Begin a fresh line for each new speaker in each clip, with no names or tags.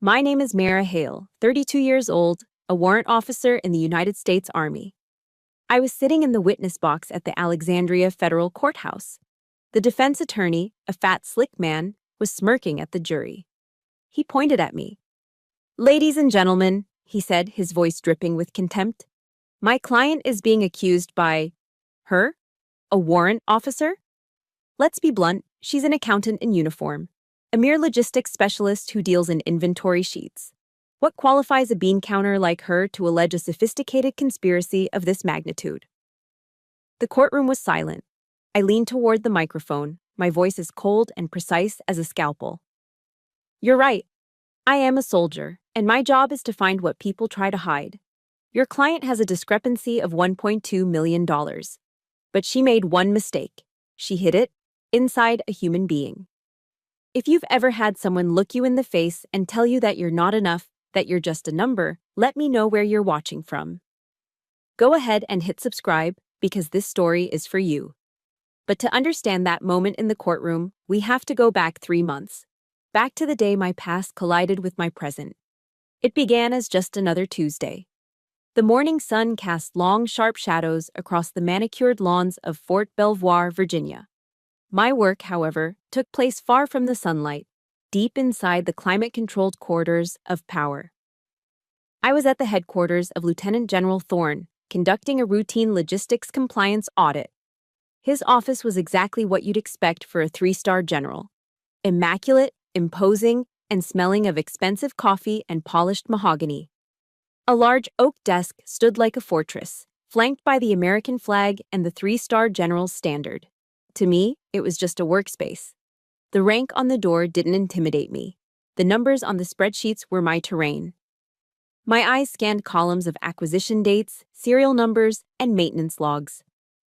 My name is Mara Hale, 32 years old, a warrant officer in the United States Army. I was sitting in the witness box at the Alexandria Federal Courthouse. The defense attorney, a fat, slick man, was smirking at the jury. He pointed at me. "Ladies and gentlemen," he said, his voice dripping with contempt, "my client is being accused by her, a warrant officer. Let's be blunt, she's an accountant in uniform, a mere logistics specialist who deals in inventory sheets. What qualifies a bean counter like her to allege a sophisticated conspiracy of this magnitude?" The courtroom was silent. I leaned toward the microphone, my voice as cold and precise as a scalpel. "You're right. I am a soldier, and my job is to find what people try to hide. Your client has a discrepancy of $1.2 million. But she made one mistake. She hid it inside a human being. If you've ever had someone look you in the face and tell you that you're not enough, that you're just a number, let me know where you're watching from. Go ahead and hit subscribe, because this story is for you. But to understand that moment in the courtroom, we have to go back 3 months. Back to the day my past collided with my present. It began as just another Tuesday. The morning sun cast long, sharp shadows across the manicured lawns of Fort Belvoir, Virginia. My work, however, took place far from the sunlight, deep inside the climate-controlled corridors of power. I was at the headquarters of Lieutenant General Thorne, conducting a routine logistics compliance audit. His office was exactly what you'd expect for a 3-star general. Immaculate, imposing, and smelling of expensive coffee and polished mahogany. A large oak desk stood like a fortress, flanked by the American flag and the 3-star general's standard. To me, it was just a workspace. The rank on the door didn't intimidate me. The numbers on the spreadsheets were my terrain. My eyes scanned columns of acquisition dates, serial numbers, and maintenance logs.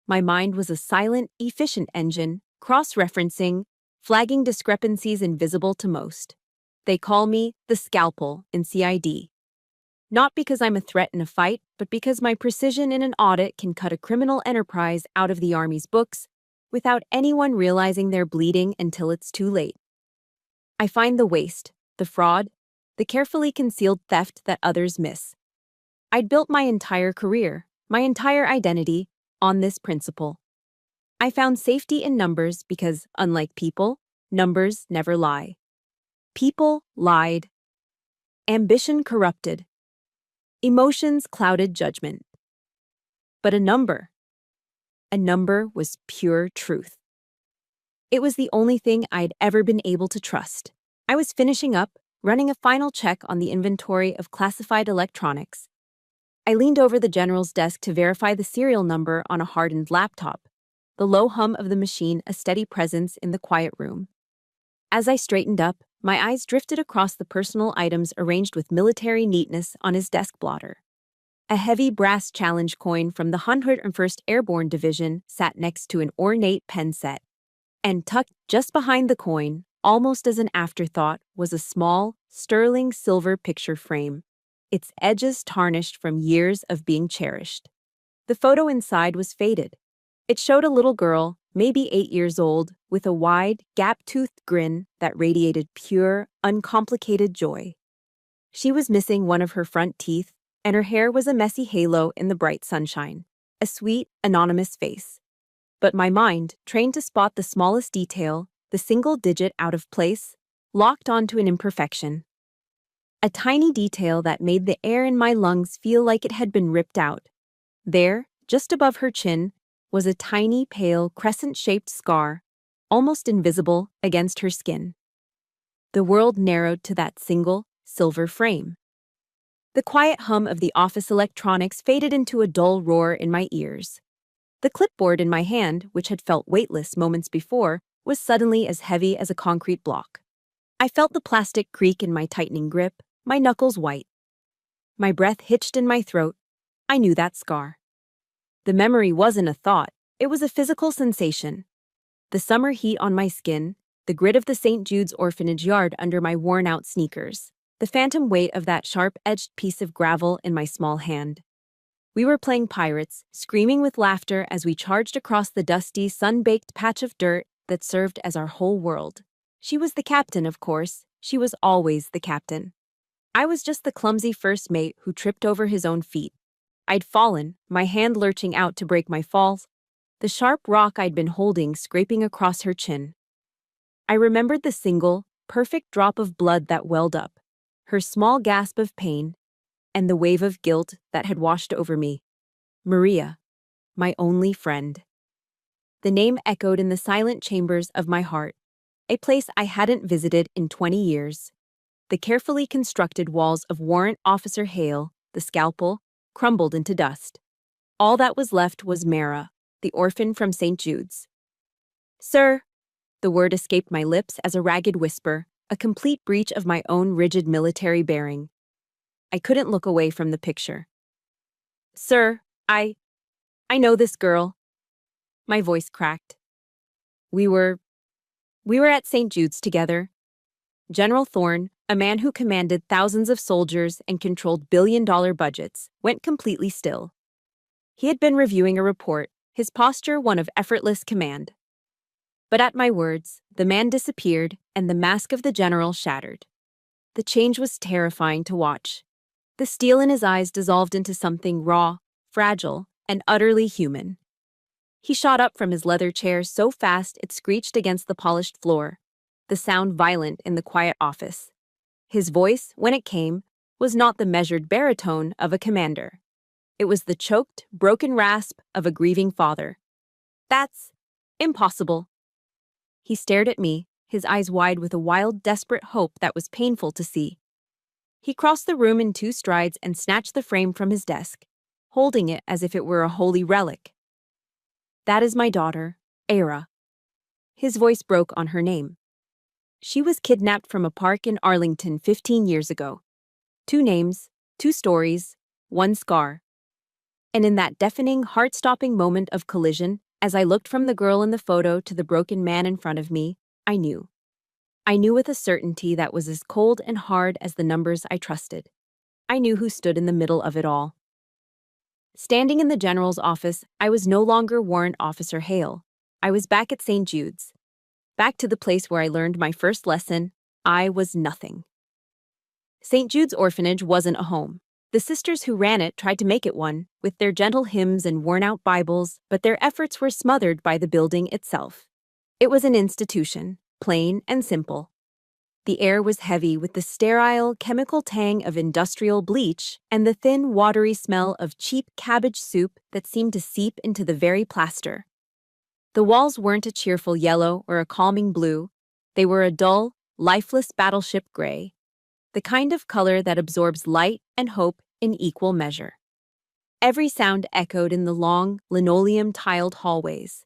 My mind was a silent, efficient engine, cross-referencing, flagging discrepancies invisible to most. They call me the scalpel in CID. Not because I'm a threat in a fight, but because my precision in an audit can cut a criminal enterprise out of the Army's books without anyone realizing they're bleeding until it's too late. I find the waste, the fraud, the carefully concealed theft that others miss. I'd built my entire career, my entire identity, on this principle. I found safety in numbers because, unlike people, numbers never lie. People lied. Ambition corrupted. Emotions clouded judgment. But a number was pure truth. It was the only thing I'd ever been able to trust. I was finishing up, running a final check on the inventory of classified electronics. I leaned over the general's desk to verify the serial number on a hardened laptop, the low hum of the machine a steady presence in the quiet room. As I straightened up, my eyes drifted across the personal items arranged with military neatness on his desk blotter. A heavy brass challenge coin from the 101st Airborne Division sat next to an ornate pen set. And tucked just behind the coin, almost as an afterthought, was a small, sterling silver picture frame, its edges tarnished from years of being cherished. The photo inside was faded. It showed a little girl, maybe 8 years old, with a wide, gap-toothed grin that radiated pure, uncomplicated joy. She was missing one of her front teeth, and her hair was a messy halo in the bright sunshine, a sweet, anonymous face. But my mind, trained to spot the smallest detail, the single digit out of place, locked onto an imperfection. A tiny detail that made the air in my lungs feel like it had been ripped out. There, just above her chin, was a tiny, pale, crescent-shaped scar, almost invisible against her skin. The world narrowed to that single, silver frame. The quiet hum of the office electronics faded into a dull roar in my ears. The clipboard in my hand, which had felt weightless moments before, was suddenly as heavy as a concrete block. I felt the plastic creak in my tightening grip, my knuckles white. My breath hitched in my throat. I knew that scar. The memory wasn't a thought, it was a physical sensation. The summer heat on my skin, the grit of the St. Jude's orphanage yard under my worn-out sneakers, the phantom weight of that sharp-edged piece of gravel in my small hand. We were playing pirates, screaming with laughter as we charged across the dusty, sun-baked patch of dirt that served as our whole world. She was the captain, of course. She was always the captain. I was just the clumsy first mate who tripped over his own feet. I'd fallen, my hand lurching out to break my fall, the sharp rock I'd been holding scraping across her chin. I remembered the single, perfect drop of blood that welled up, her small gasp of pain, and the wave of guilt that had washed over me. Maria, my only friend. The name echoed in the silent chambers of my heart, a place I hadn't visited in 20 years. The carefully constructed walls of Warrant Officer Hale, the scalpel, crumbled into dust. All that was left was Mara, the orphan from St. Jude's. "Sir," the word escaped my lips as a ragged whisper, a complete breach of my own rigid military bearing. I couldn't look away from the picture. "Sir, I know this girl." My voice cracked. We were at St. Jude's together. General Thorne, a man who commanded thousands of soldiers and controlled billion-dollar budgets, went completely still. He had been reviewing a report, his posture one of effortless command. But at my words, the man disappeared and the mask of the general shattered. The change was terrifying to watch. The steel in his eyes dissolved into something raw, fragile, and utterly human. He shot up from his leather chair so fast it screeched against the polished floor, the sound violent in the quiet office. His voice, when it came, was not the measured baritone of a commander. It was the choked, broken rasp of a grieving father. "That's impossible." He stared at me, his eyes wide with a wild, desperate hope that was painful to see. He crossed the room in 2 strides and snatched the frame from his desk, holding it as if it were a holy relic. "That is my daughter, Era." His voice broke on her name. She was kidnapped from a park in Arlington 15 years ago. 2 names, 2 stories, 1 scar. And in that deafening, heart-stopping moment of collision, as I looked from the girl in the photo to the broken man in front of me, I knew. I knew with a certainty that was as cold and hard as the numbers I trusted. I knew who stood in the middle of it all. Standing in the general's office, I was no longer Warrant Officer Hale. I was back at St. Jude's. Back to the place where I learned my first lesson: I was nothing. St. Jude's orphanage wasn't a home. The sisters who ran it tried to make it one, with their gentle hymns and worn-out Bibles, but their efforts were smothered by the building itself. It was an institution, plain and simple. The air was heavy with the sterile, chemical tang of industrial bleach and the thin, watery smell of cheap cabbage soup that seemed to seep into the very plaster. The walls weren't a cheerful yellow or a calming blue. They were a dull, lifeless battleship gray, the kind of color that absorbs light and hope in equal measure. Every sound echoed in the long, linoleum-tiled hallways.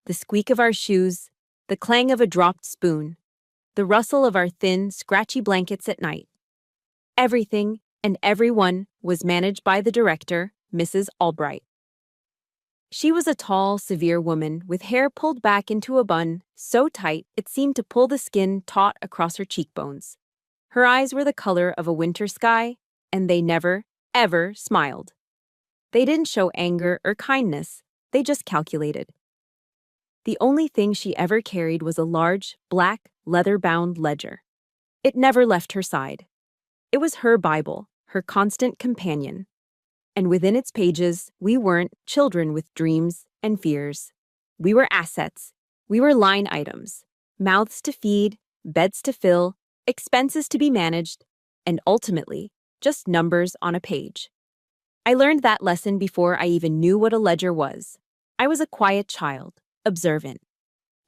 The squeak of our shoes, the clang of a dropped spoon, the rustle of our thin, scratchy blankets at night. Everything and everyone was managed by the director, Mrs. Albright. She was a tall, severe woman with hair pulled back into a bun so tight it seemed to pull the skin taut across her cheekbones. Her eyes were the color of a winter sky, and they never, ever smiled. They didn't show anger or kindness, they just calculated. The only thing she ever carried was a large, black, leather-bound ledger. It never left her side. It was her Bible, her constant companion. And within its pages, we weren't children with dreams and fears. We were assets. We were line items, mouths to feed, beds to fill, expenses to be managed, and ultimately, just numbers on a page. I learned that lesson before I even knew what a ledger was. I was a quiet child, observant.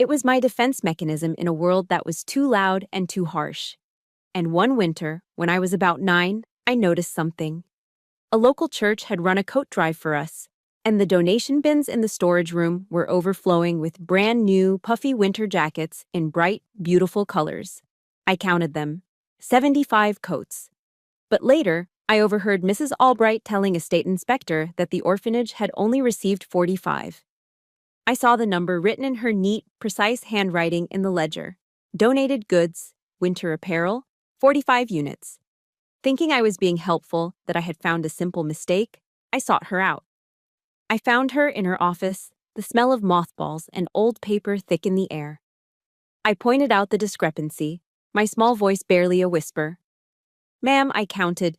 It was my defense mechanism in a world that was too loud and too harsh. And one winter, when I was about 9, I noticed something. A local church had run a coat drive for us, and the donation bins in the storage room were overflowing with brand new, puffy winter jackets in bright, beautiful colors. I counted them, 75 coats. But later, I overheard Mrs. Albright telling a state inspector that the orphanage had only received 45. I saw the number written in her neat, precise handwriting in the ledger. Donated goods, winter apparel, 45 units. Thinking I was being helpful, that I had found a simple mistake, I sought her out. I found her in her office, the smell of mothballs and old paper thick in the air. I pointed out the discrepancy, my small voice barely a whisper. Ma'am, I counted.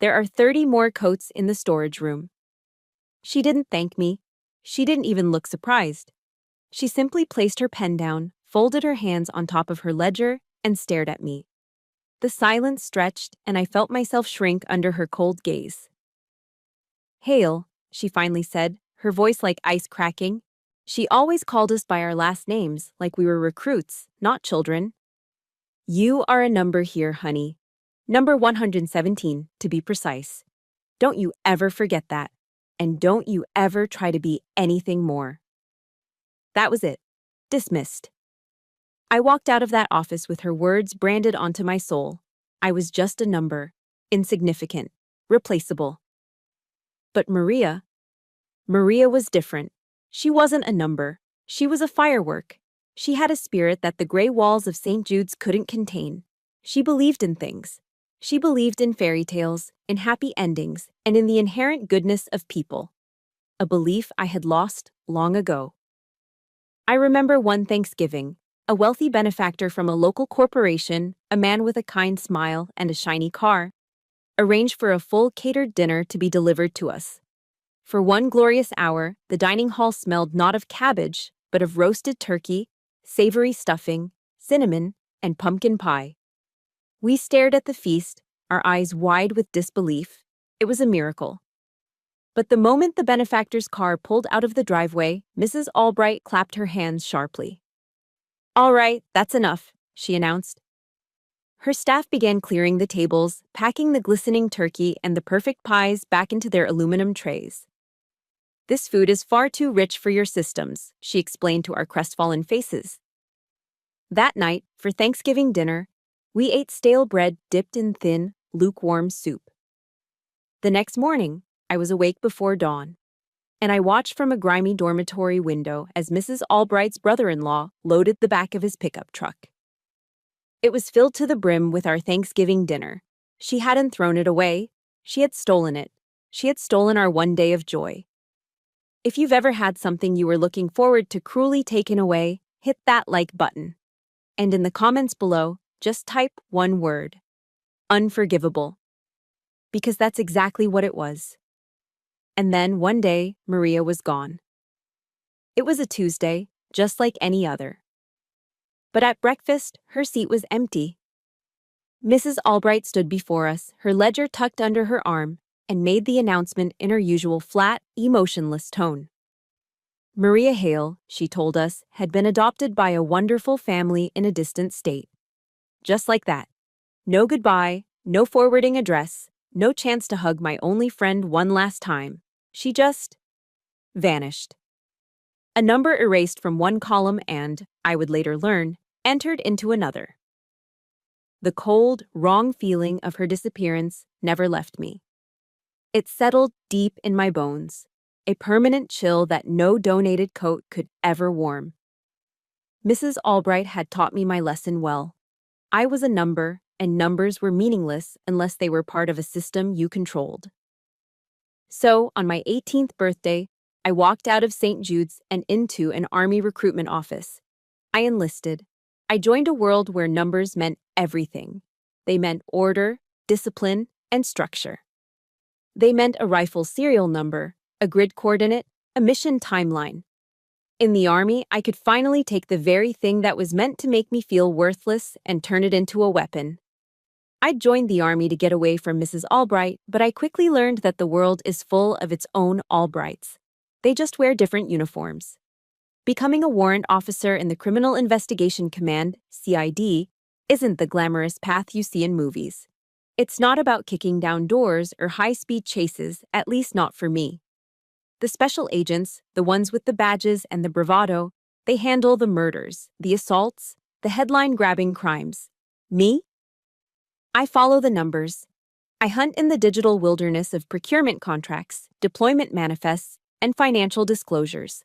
There are 30 more coats in the storage room. She didn't thank me. She didn't even look surprised. She simply placed her pen down, folded her hands on top of her ledger, and stared at me. The silence stretched, and I felt myself shrink under her cold gaze. Hale, she finally said, her voice like ice cracking. She always called us by our last names, like we were recruits, not children. You are a number here, honey. Number 117, to be precise. Don't you ever forget that. And don't you ever try to be anything more. That was it. Dismissed. I walked out of that office with her words branded onto my soul. I was just a number. Insignificant. Replaceable. But Maria was different. She wasn't a number. She was a firework. She had a spirit that the gray walls of St. Jude's couldn't contain. She believed in things. She believed in fairy tales, in happy endings, and in the inherent goodness of people. A belief I had lost long ago. I remember one Thanksgiving, a wealthy benefactor from a local corporation, a man with a kind smile and a shiny car, arranged for a full catered dinner to be delivered to us. For one glorious hour, the dining hall smelled not of cabbage, but of roasted turkey, savory stuffing, cinnamon, and pumpkin pie. We stared at the feast, our eyes wide with disbelief. It was a miracle. But the moment the benefactor's car pulled out of the driveway, Mrs. Albright clapped her hands sharply. "All right, that's enough," she announced. Her staff began clearing the tables, packing the glistening turkey and the perfect pies back into their aluminum trays. "This food is far too rich for your systems," she explained to our crestfallen faces. That night, for Thanksgiving dinner, we ate stale bread dipped in thin, lukewarm soup. The next morning, I was awake before dawn, and I watched from a grimy dormitory window as Mrs. Albright's brother-in-law loaded the back of his pickup truck. It was filled to the brim with our Thanksgiving dinner. She hadn't thrown it away. She had stolen it. She had stolen our one day of joy. If you've ever had something you were looking forward to cruelly taken away, hit that like button. And in the comments below, just type one word. Unforgivable. Because that's exactly what it was. And then, one day, Maria was gone. It was a Tuesday, just like any other. But at breakfast, her seat was empty. Mrs. Albright stood before us, her ledger tucked under her arm, and made the announcement in her usual flat, emotionless tone. Maria Hale, she told us, had been adopted by a wonderful family in a distant state. Just like that. No goodbye, no forwarding address, no chance to hug my only friend one last time. She just vanished. A number erased from one column and, I would later learn, entered into another. The cold, wrong feeling of her disappearance never left me. It settled deep in my bones, a permanent chill that no donated coat could ever warm. Mrs. Albright had taught me my lesson well. I was a number, and numbers were meaningless unless they were part of a system you controlled. So, on my 18th birthday, I walked out of St. Jude's and into an Army recruitment office. I enlisted. I joined a world where numbers meant everything. They meant order, discipline, and structure. They meant a rifle serial number, a grid coordinate, a mission timeline. In the Army, I could finally take the very thing that was meant to make me feel worthless and turn it into a weapon. I joined the Army to get away from Mrs. Albright, but I quickly learned that the world is full of its own Albrights. They just wear different uniforms. Becoming a warrant officer in the Criminal Investigation Command, CID, isn't the glamorous path you see in movies. It's not about kicking down doors or high-speed chases, at least not for me. The special agents, the ones with the badges and the bravado, they handle the murders, the assaults, the headline-grabbing crimes. Me? I follow the numbers. I hunt in the digital wilderness of procurement contracts, deployment manifests, and financial disclosures.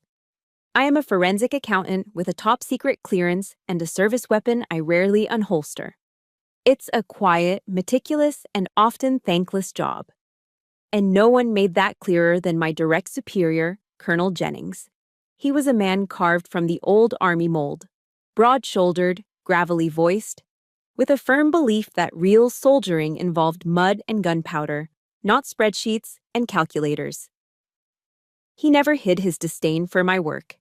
I am a forensic accountant with a top-secret clearance and a service weapon I rarely unholster. It's a quiet, meticulous, and often thankless job. And no one made that clearer than my direct superior, Colonel Jennings. He was a man carved from the old Army mold, broad-shouldered, gravelly voiced, with a firm belief that real soldiering involved mud and gunpowder, not spreadsheets and calculators. He never hid his disdain for my work.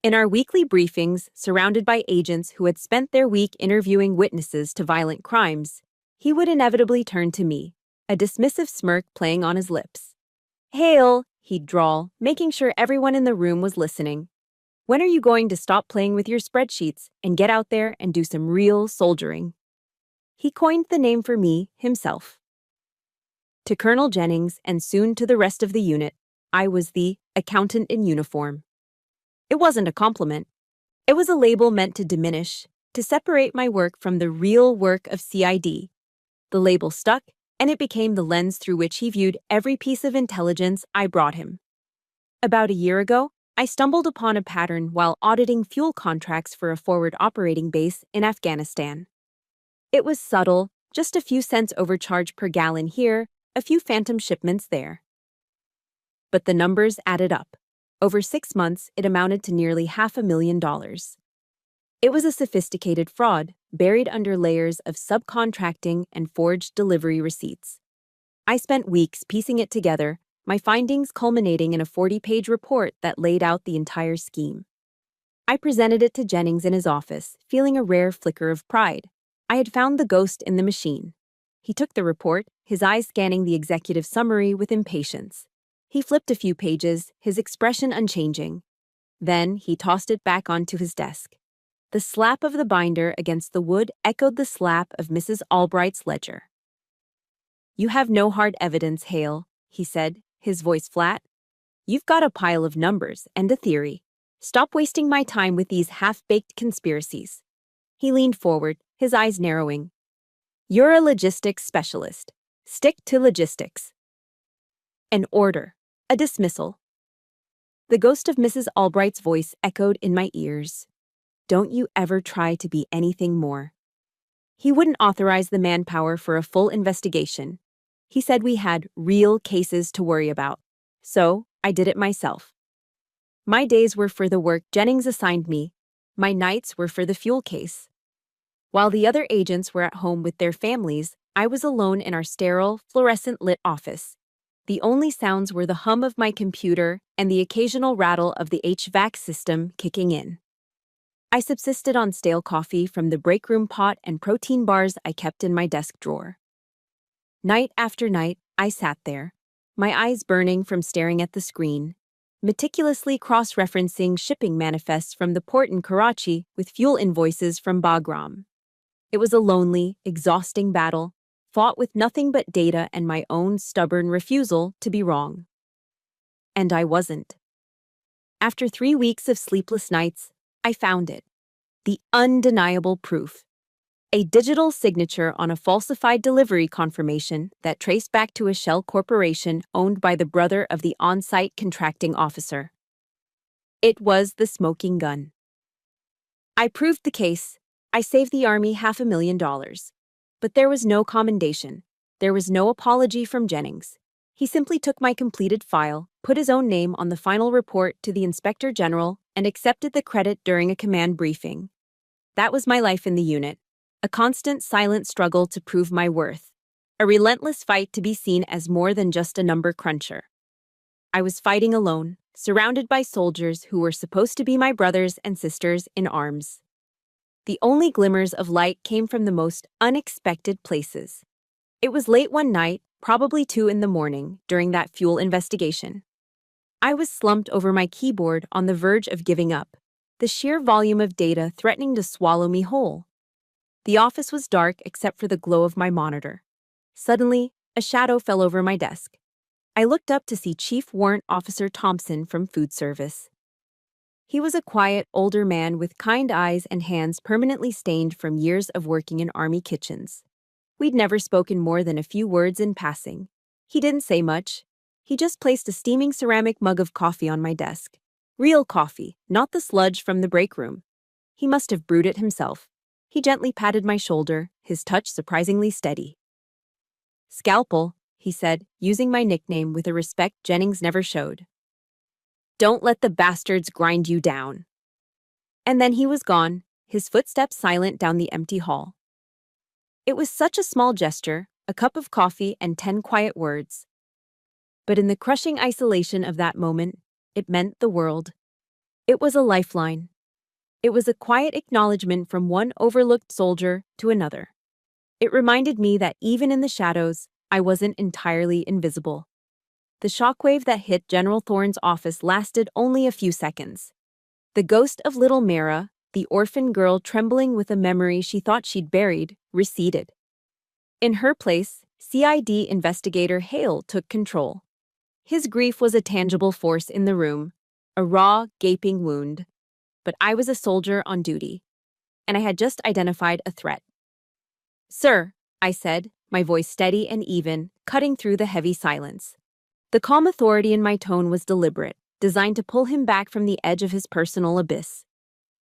In our weekly briefings, surrounded by agents who had spent their week interviewing witnesses to violent crimes, he would inevitably turn to me, a dismissive smirk playing on his lips. "Hale," he'd drawl, making sure everyone in the room was listening. "When are you going to stop playing with your spreadsheets and get out there and do some real soldiering?" He coined the name for me himself. To Colonel Jennings and soon to the rest of the unit, I was the accountant in uniform. It wasn't a compliment. It was a label meant to diminish, to separate my work from the real work of CID. The label stuck, and it became the lens through which he viewed every piece of intelligence I brought him. About a year ago, I stumbled upon a pattern while auditing fuel contracts for a forward operating base in Afghanistan. It was subtle, just a few cents overcharge per gallon here, a few phantom shipments there. But the numbers added up. Over 6 months, it amounted to nearly $500,000. It was a sophisticated fraud, buried under layers of subcontracting and forged delivery receipts. I spent weeks piecing it together, my findings culminating in a 40-page report that laid out the entire scheme. I presented it to Jennings in his office, feeling a rare flicker of pride. I had found the ghost in the machine. He took the report, his eyes scanning the executive summary with impatience. He flipped a few pages, his expression unchanging. Then he tossed it back onto his desk. The slap of the binder against the wood echoed the slap of Mrs. Albright's ledger. "You have no hard evidence, Hale," he said, his voice flat. "You've got a pile of numbers and a theory. Stop wasting my time with these half-baked conspiracies." He leaned forward, his eyes narrowing. "You're a logistics specialist. Stick to logistics." An order. A dismissal. The ghost of Mrs. Albright's voice echoed in my ears. "Don't you ever try to be anything more." He wouldn't authorize the manpower for a full investigation. He said we had real cases to worry about. So I did it myself. My days were for the work Jennings assigned me. My nights were for the fuel case. While the other agents were at home with their families, I was alone in our sterile, fluorescent-lit office. The only sounds were the hum of my computer and the occasional rattle of the HVAC system kicking in. I subsisted on stale coffee from the break room pot and protein bars I kept in my desk drawer. Night after night, I sat there, my eyes burning from staring at the screen, meticulously cross-referencing shipping manifests from the port in Karachi with fuel invoices from Bagram. It was a lonely, exhausting battle, fought with nothing but data and my own stubborn refusal to be wrong. And I wasn't. After 3 weeks of sleepless nights, I found it. The undeniable proof. A digital signature on a falsified delivery confirmation that traced back to a shell corporation owned by the brother of the on-site contracting officer. It was the smoking gun. I proved the case. I saved the Army $500,000. But there was no commendation. There was no apology from Jennings. He simply took my completed file, put his own name on the final report to the Inspector General, and accepted the credit during a command briefing. That was my life in the unit. A constant silent struggle to prove my worth. A relentless fight to be seen as more than just a number cruncher. I was fighting alone, surrounded by soldiers who were supposed to be my brothers and sisters in arms. The only glimmers of light came from the most unexpected places. It was late one night, probably 2 in the morning, during that fuel investigation. I was slumped over my keyboard on the verge of giving up, the sheer volume of data threatening to swallow me whole. The office was dark except for the glow of my monitor. Suddenly, a shadow fell over my desk. I looked up to see Chief Warrant Officer Thompson from Food Service. He was a quiet, older man with kind eyes and hands permanently stained from years of working in Army kitchens. We'd never spoken more than a few words in passing. He didn't say much. He just placed a steaming ceramic mug of coffee on my desk. Real coffee, not the sludge from the break room. He must have brewed it himself. He gently patted my shoulder, his touch surprisingly steady. "Scalpel," he said, using my nickname with a respect Jennings never showed. "Don't let the bastards grind you down." And then he was gone, his footsteps silent down the empty hall. It was such a small gesture, a cup of coffee and 10 quiet words. But in the crushing isolation of that moment, it meant the world. It was a lifeline. It was a quiet acknowledgement from one overlooked soldier to another. It reminded me that even in the shadows, I wasn't entirely invisible. The shockwave that hit General Thorne's office lasted only a few seconds. The ghost of little Mara, the orphan girl trembling with a memory she thought she'd buried, receded. In her place, CID investigator Hale took control. His grief was a tangible force in the room, a raw, gaping wound. But I was a soldier on duty, and I had just identified a threat. "Sir," I said, my voice steady and even, cutting through the heavy silence. The calm authority in my tone was deliberate, designed to pull him back from the edge of his personal abyss.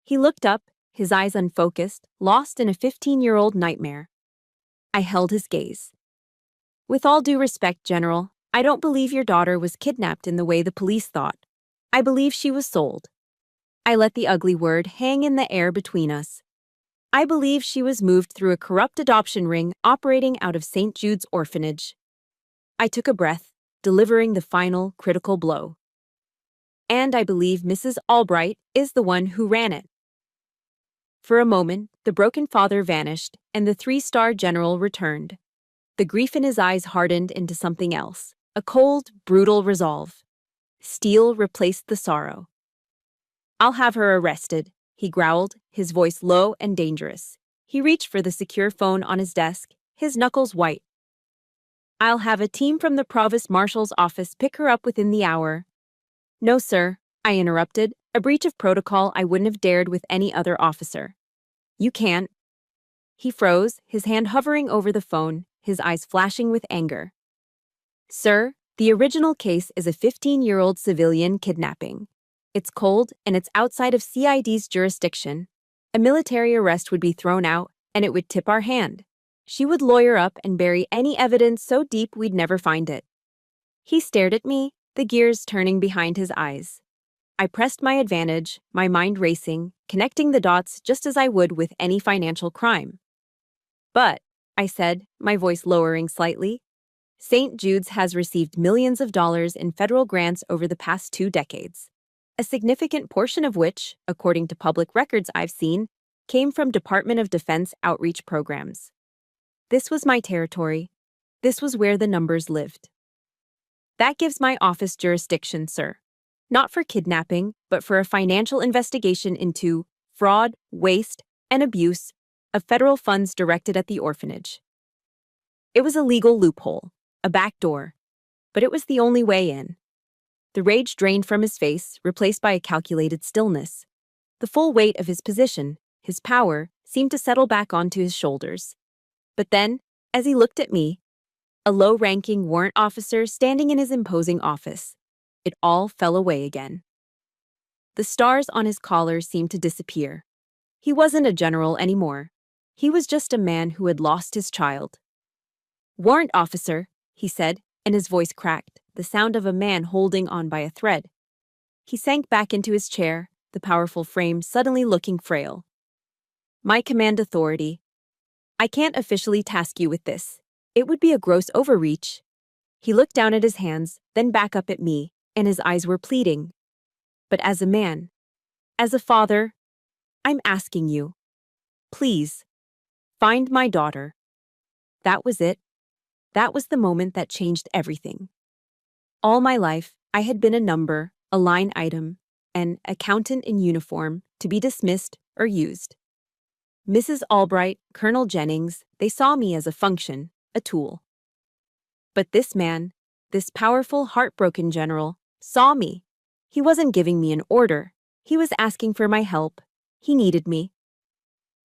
He looked up, his eyes unfocused, lost in a 15-year-old nightmare. I held his gaze. "With all due respect, General, I don't believe your daughter was kidnapped in the way the police thought. I believe she was sold." I let the ugly word hang in the air between us. I believe she was moved through a corrupt adoption ring operating out of St. Jude's orphanage. I took a breath, delivering the final, critical blow. And I believe Mrs. Albright is the one who ran it. For a moment, the broken father vanished, and the 3-star general returned. The grief in his eyes hardened into something else, a cold, brutal resolve. Steel replaced the sorrow. "I'll have her arrested," he growled, his voice low and dangerous. He reached for the secure phone on his desk, his knuckles white. "I'll have a team from the Provost Marshal's office pick her up within the hour." "No, sir," I interrupted, a breach of protocol I wouldn't have dared with any other officer. "You can't." He froze, his hand hovering over the phone, his eyes flashing with anger. "Sir, the original case is a 15-year-old civilian kidnapping. It's cold, and it's outside of CID's jurisdiction. A military arrest would be thrown out, and it would tip our hand. She would lawyer up and bury any evidence so deep we'd never find it." He stared at me, the gears turning behind his eyes. I pressed my advantage, my mind racing, connecting the dots just as I would with any financial crime. "But," I said, my voice lowering slightly, "St. Jude's has received millions of dollars in federal grants over the past 2 decades. A significant portion of which, according to public records I've seen, came from Department of Defense outreach programs. This was my territory. This was where the numbers lived. That gives my office jurisdiction, sir. Not for kidnapping, but for a financial investigation into fraud, waste, and abuse of federal funds directed at the orphanage." It was a legal loophole, a backdoor, but it was the only way in. The rage drained from his face, replaced by a calculated stillness. The full weight of his position, his power, seemed to settle back onto his shoulders. But then, as he looked at me, a low-ranking warrant officer standing in his imposing office, it all fell away again. The stars on his collar seemed to disappear. He wasn't a general anymore. He was just a man who had lost his child. "Warrant officer," he said, and his voice cracked, the sound of a man holding on by a thread. He sank back into his chair, the powerful frame suddenly looking frail. "My command authority. I can't officially task you with this. It would be a gross overreach." He looked down at his hands, then back up at me, and his eyes were pleading. "But as a man, as a father, I'm asking you. Please, find my daughter." That was it. That was the moment that changed everything. All my life, I had been a number, a line item, an accountant in uniform to be dismissed or used. Mrs. Albright, Colonel Jennings, they saw me as a function, a tool. But this man, this powerful, heartbroken general, saw me. He wasn't giving me an order. He was asking for my help. He needed me.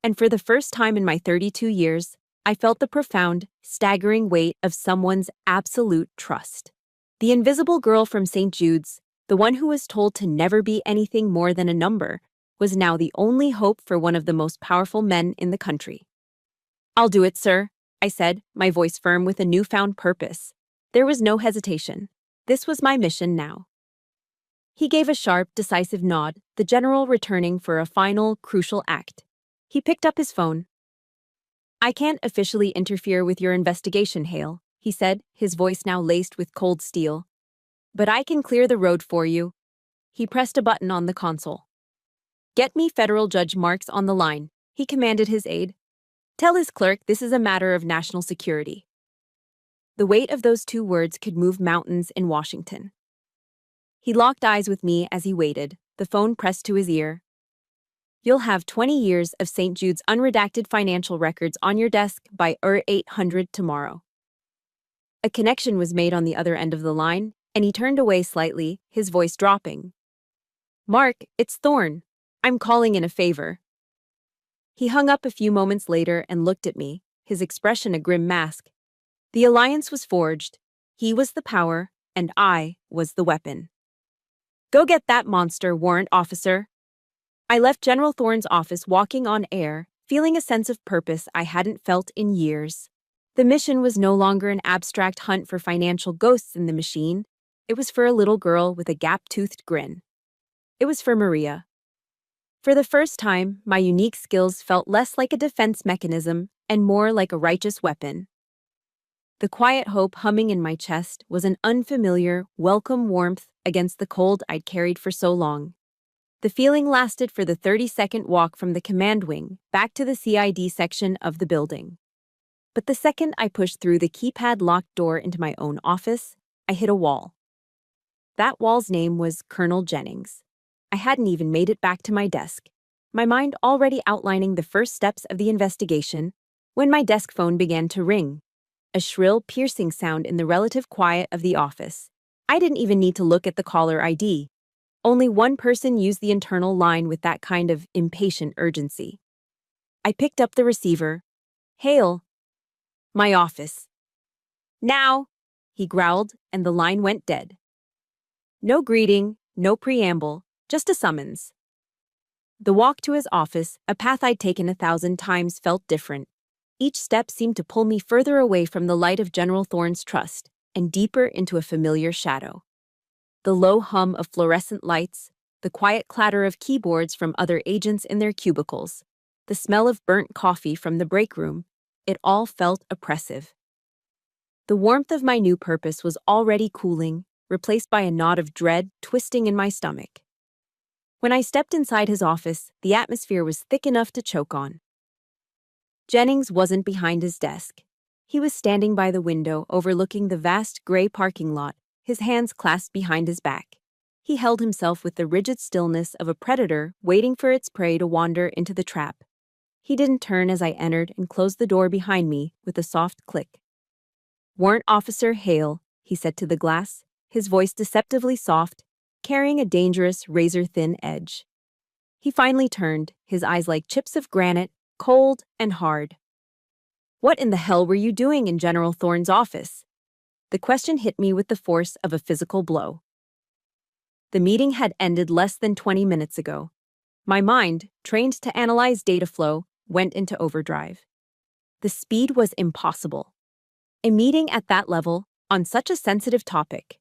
And for the first time in my 32 years, I felt the profound, staggering weight of someone's absolute trust. The invisible girl from St. Jude's, the one who was told to never be anything more than a number, was now the only hope for one of the most powerful men in the country. "I'll do it, sir," I said, my voice firm with a newfound purpose. There was no hesitation. This was my mission now. He gave a sharp, decisive nod, the general returning for a final, crucial act. He picked up his phone. I can't officially interfere with your investigation, Hale, he said, his voice now laced with cold steel. But I can clear the road for you. He pressed a button on the console. Get me Federal Judge Marks on the line, he commanded his aide. Tell his clerk this is a matter of national security. The weight of those two words could move mountains in Washington. He locked eyes with me as he waited, the phone pressed to his ear. You'll have 20 years of St. Jude's unredacted financial records on your desk by 800 tomorrow. A connection was made on the other end of the line, and he turned away slightly, his voice dropping. Mark, it's Thorne. I'm calling in a favor. He hung up a few moments later and looked at me, his expression a grim mask. The alliance was forged. He was the power, and I was the weapon. Go get that monster, warrant officer. I left General Thorne's office walking on air, feeling a sense of purpose I hadn't felt in years. The mission was no longer an abstract hunt for financial ghosts in the machine. It was for a little girl with a gap-toothed grin. It was for Maria. For the first time, my unique skills felt less like a defense mechanism and more like a righteous weapon. The quiet hope humming in my chest was an unfamiliar, welcome warmth against the cold I'd carried for so long. The feeling lasted for the 30-second walk from the command wing back to the CID section of the building. But the second I pushed through the keypad-locked door into my own office, I hit a wall. That wall's name was Colonel Jennings. I hadn't even made it back to my desk, my mind already outlining the first steps of the investigation, when my desk phone began to ring. A shrill, piercing sound in the relative quiet of the office. I didn't even need to look at the caller ID. Only one person used the internal line with that kind of impatient urgency. I picked up the receiver. Hale. My office. Now, he growled, and the line went dead. No greeting, no preamble, just a summons. The walk to his office, a path I'd taken 1,000 times, felt different. Each step seemed to pull me further away from the light of General Thorne's trust and deeper into a familiar shadow. The low hum of fluorescent lights, the quiet clatter of keyboards from other agents in their cubicles, the smell of burnt coffee from the break room, it all felt oppressive. The warmth of my new purpose was already cooling, replaced by a knot of dread twisting in my stomach. When I stepped inside his office, the atmosphere was thick enough to choke on. Jennings wasn't behind his desk. He was standing by the window overlooking the vast gray parking lot, his hands clasped behind his back. He held himself with the rigid stillness of a predator waiting for its prey to wander into the trap. He didn't turn as I entered and closed the door behind me with a soft click. Warrant Officer Hale, he said to the glass, his voice deceptively soft, carrying a dangerous razor-thin edge. He finally turned, his eyes like chips of granite, cold and hard. What in the hell were you doing in General Thorne's office? The question hit me with the force of a physical blow. The meeting had ended less than 20 minutes ago. My mind, trained to analyze data flow, went into overdrive. The speed was impossible. A meeting at that level, on such a sensitive topic.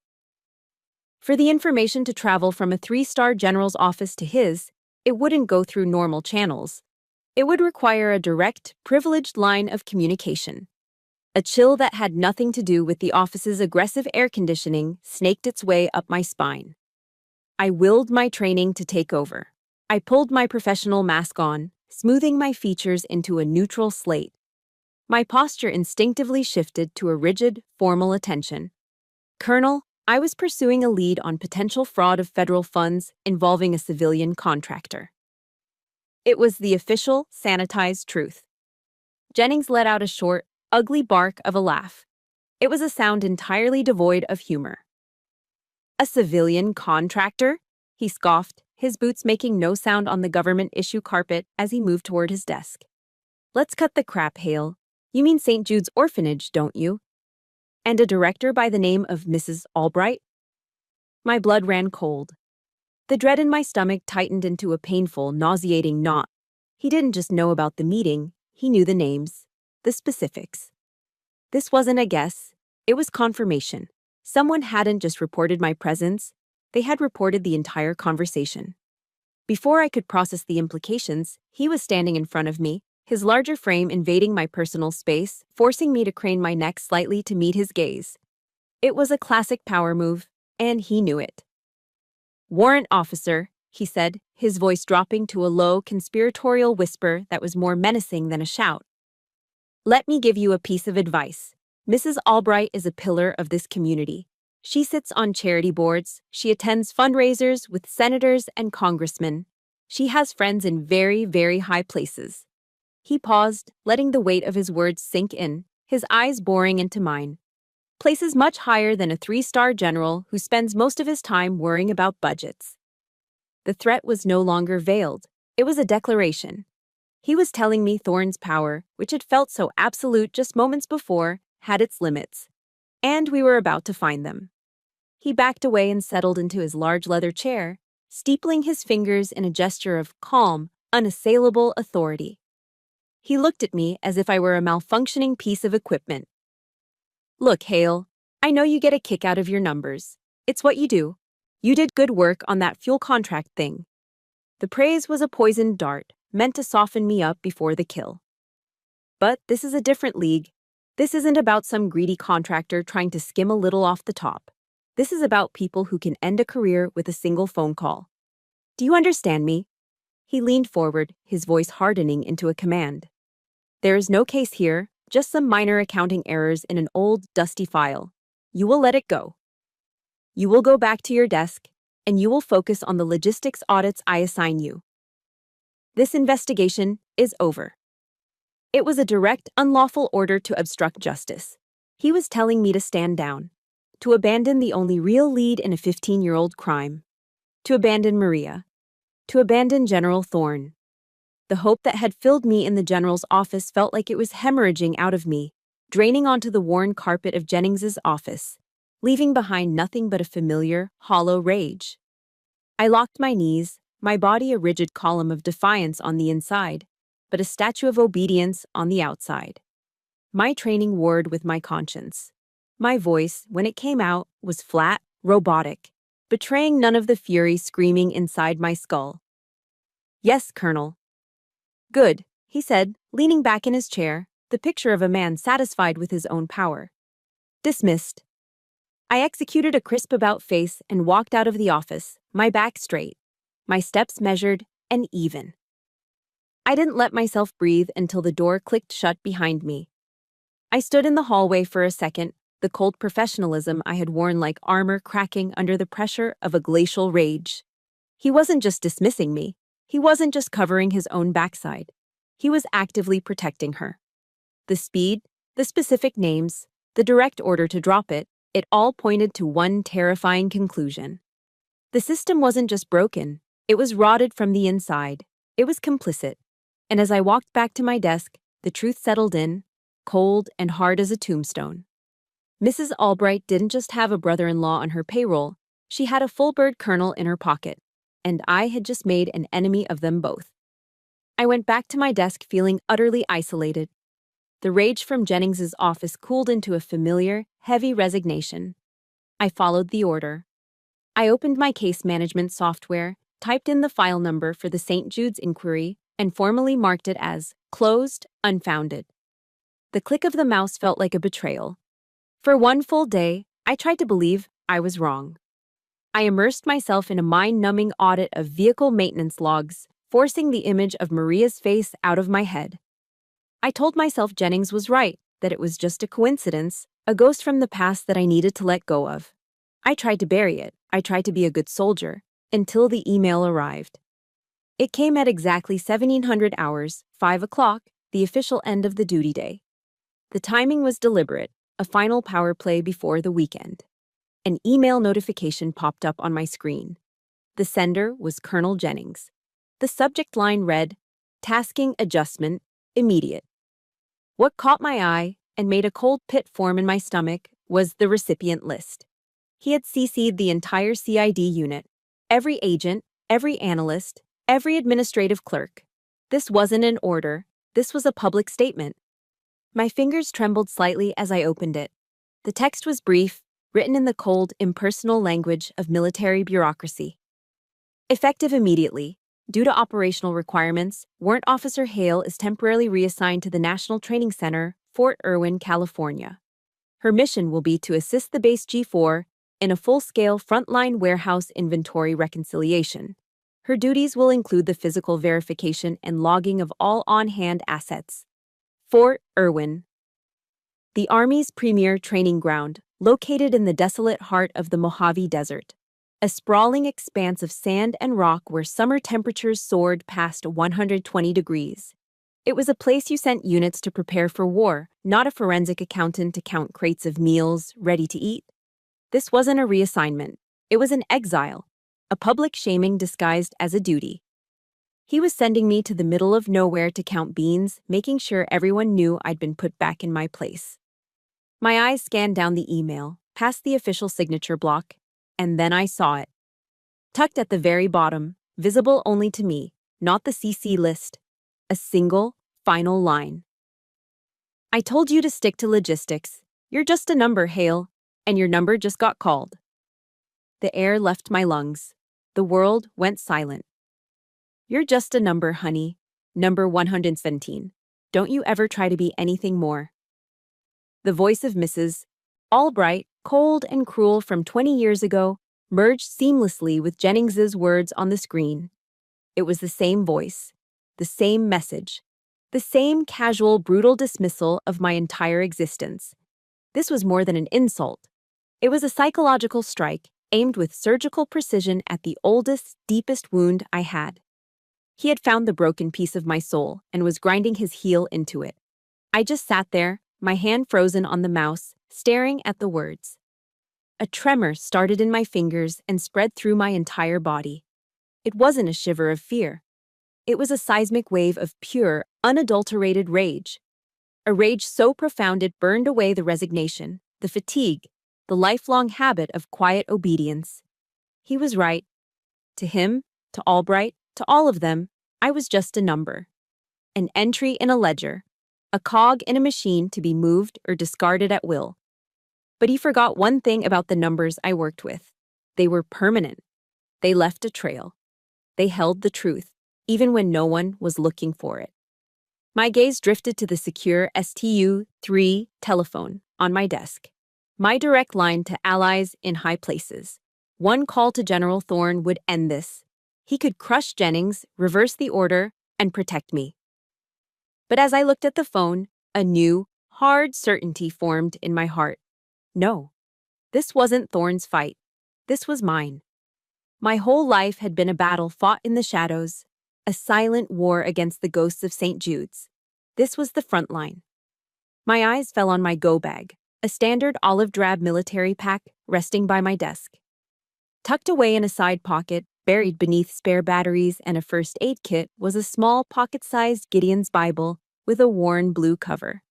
For the information to travel from a 3-star general's office to his, it wouldn't go through normal channels. It would require a direct, privileged line of communication. A chill that had nothing to do with the office's aggressive air conditioning snaked its way up my spine. I willed my training to take over. I pulled my professional mask on, smoothing my features into a neutral slate. My posture instinctively shifted to a rigid, formal attention. Colonel, I was pursuing a lead on potential fraud of federal funds involving a civilian contractor. It was the official, sanitized truth. Jennings let out a short, ugly bark of a laugh. It was a sound entirely devoid of humor. A civilian contractor? He scoffed, his boots making no sound on the government-issue carpet as he moved toward his desk. Let's cut the crap, Hale. You mean St. Jude's orphanage, don't you? And a director by the name of Mrs. Albright? My blood ran cold. The dread in my stomach tightened into a painful, nauseating knot. He didn't just know about the meeting, he knew the names, the specifics. This wasn't a guess, it was confirmation. Someone hadn't just reported my presence, they had reported the entire conversation. Before I could process the implications, he was standing in front of me, his larger frame invading my personal space, forcing me to crane my neck slightly to meet his gaze. It was a classic power move, and he knew it. "Warrant officer," he said, his voice dropping to a low, conspiratorial whisper that was more menacing than a shout. "Let me give you a piece of advice. Mrs. Albright is a pillar of this community. She sits on charity boards, she attends fundraisers with senators and congressmen. She has friends in very, very high places." He paused, letting the weight of his words sink in, his eyes boring into mine. Places much higher than a 3-star general who spends most of his time worrying about budgets. The threat was no longer veiled. It was a declaration. He was telling me Thorne's power, which had felt so absolute just moments before, had its limits. And we were about to find them. He backed away and settled into his large leather chair, steepling his fingers in a gesture of calm, unassailable authority. He looked at me as if I were a malfunctioning piece of equipment. "Look, Hale, I know you get a kick out of your numbers. It's what you do. You did good work on that fuel contract thing." The praise was a poisoned dart, meant to soften me up before the kill. But this is a different league. This isn't about some greedy contractor trying to skim a little off the top. This is about people who can end a career with a single phone call. Do you understand me? He leaned forward, his voice hardening into a command. There is no case here, just some minor accounting errors in an old, dusty file. You will let it go. You will go back to your desk, and you will focus on the logistics audits I assign you. This investigation is over. It was a direct, unlawful order to obstruct justice. He was telling me to stand down, to abandon the only real lead in a 15-year-old crime, to abandon Maria, to abandon General Thorne. The hope that had filled me in the general's office felt like it was hemorrhaging out of me, draining onto the worn carpet of Jennings's office, leaving behind nothing but a familiar, hollow rage. I locked my knees, my body a rigid column of defiance on the inside, but a statue of obedience on the outside. My training warred with my conscience. My voice, when it came out, was flat, robotic, betraying none of the fury screaming inside my skull. "Yes, Colonel." "Good," he said, leaning back in his chair, the picture of a man satisfied with his own power. "Dismissed." I executed a crisp about-face and walked out of the office, my back straight, my steps measured and even. I didn't let myself breathe until the door clicked shut behind me. I stood in the hallway for a second, the cold professionalism I had worn like armor cracking under the pressure of a glacial rage. He wasn't just dismissing me. He wasn't just covering his own backside. He was actively protecting her. The speed, the specific names, the direct order to drop it all pointed to one terrifying conclusion. The system wasn't just broken, it was rotted from the inside. It was complicit. And as I walked back to my desk, the truth settled in, cold and hard as a tombstone. Mrs. Albright didn't just have a brother-in-law on her payroll, she had a full-bird colonel in her pocket, and I had just made an enemy of them both. I went back to my desk feeling utterly isolated. The rage from Jennings's office cooled into a familiar, heavy resignation. I followed the order. I opened my case management software, typed in the file number for the St. Jude's inquiry, and formally marked it as closed, unfounded. The click of the mouse felt like a betrayal. For one full day, I tried to believe I was wrong. I immersed myself in a mind-numbing audit of vehicle maintenance logs, forcing the image of Maria's face out of my head. I told myself Jennings was right, that it was just a coincidence, a ghost from the past that I needed to let go of. I tried to bury it. I tried to be a good soldier, until the email arrived. It came at exactly 1700 hours, 5 o'clock, the official end of the duty day. The timing was deliberate, a final power play before the weekend. An email notification popped up on my screen. The sender was Colonel Jennings. The subject line read, "Tasking adjustment, immediate." What caught my eye and made a cold pit form in my stomach was the recipient list. He had CC'd the entire CID unit, every agent, every analyst, every administrative clerk. This wasn't an order, this was a public statement. My fingers trembled slightly as I opened it. The text was brief, written in the cold, impersonal language of military bureaucracy. Effective immediately, Due to operational requirements, Warrant Officer Hale is temporarily reassigned to the National Training Center, Fort Irwin, California. Her mission will be to assist the Base G4 in a full-scale frontline warehouse inventory reconciliation. Her duties will include the physical verification and logging of all on-hand assets. Fort Irwin, the Army's premier training ground, located in the desolate heart of the Mojave Desert, a sprawling expanse of sand and rock where summer temperatures soared past 120 degrees. It was a place you sent units to prepare for war, not a forensic accountant to count crates of meals ready to eat. This wasn't a reassignment. It was an exile, a public shaming disguised as a duty. He was sending me to the middle of nowhere to count beans, making sure everyone knew I'd been put back in my place. My eyes scanned down the email, past the official signature block, and then I saw it. Tucked at the very bottom, visible only to me, not the CC list, a single, final line. I told you to stick to logistics. You're just a number, Hale, and your number just got called. The air left my lungs. The world went silent. You're just a number, honey. Number 117. Don't you ever try to be anything more. The voice of Mrs. Albright, cold and cruel from 20 years ago, merged seamlessly with Jennings's words on the screen. It was the same voice, the same message, the same casual, brutal dismissal of my entire existence. This was more than an insult. It was a psychological strike aimed with surgical precision at the oldest, deepest wound I had. He had found the broken piece of my soul and was grinding his heel into it. I just sat there, my hand frozen on the mouse, staring at the words. A tremor started in my fingers and spread through my entire body. It wasn't a shiver of fear. It was a seismic wave of pure, unadulterated rage. A rage so profound it burned away the resignation, the fatigue, the lifelong habit of quiet obedience. He was right. To him, to Albright, to all of them, I was just a number. An entry in a ledger. A cog in a machine to be moved or discarded at will. But he forgot one thing about the numbers I worked with. They were permanent. They left a trail. They held the truth, even when no one was looking for it. My gaze drifted to the secure STU-3 telephone on my desk. My direct line to allies in high places. One call to General Thorne would end this. He could crush Jennings, reverse the order, and protect me. But as I looked at the phone, a new, hard certainty formed in my heart. No, this wasn't Thorne's fight. This was mine. My whole life had been a battle fought in the shadows, a silent war against the ghosts of St. Jude's. This was the front line. My eyes fell on my go bag, a standard olive-drab military pack resting by my desk. Tucked away in a side pocket, buried beneath spare batteries and a first aid kit, was a small pocket-sized Gideon's Bible with a worn blue cover.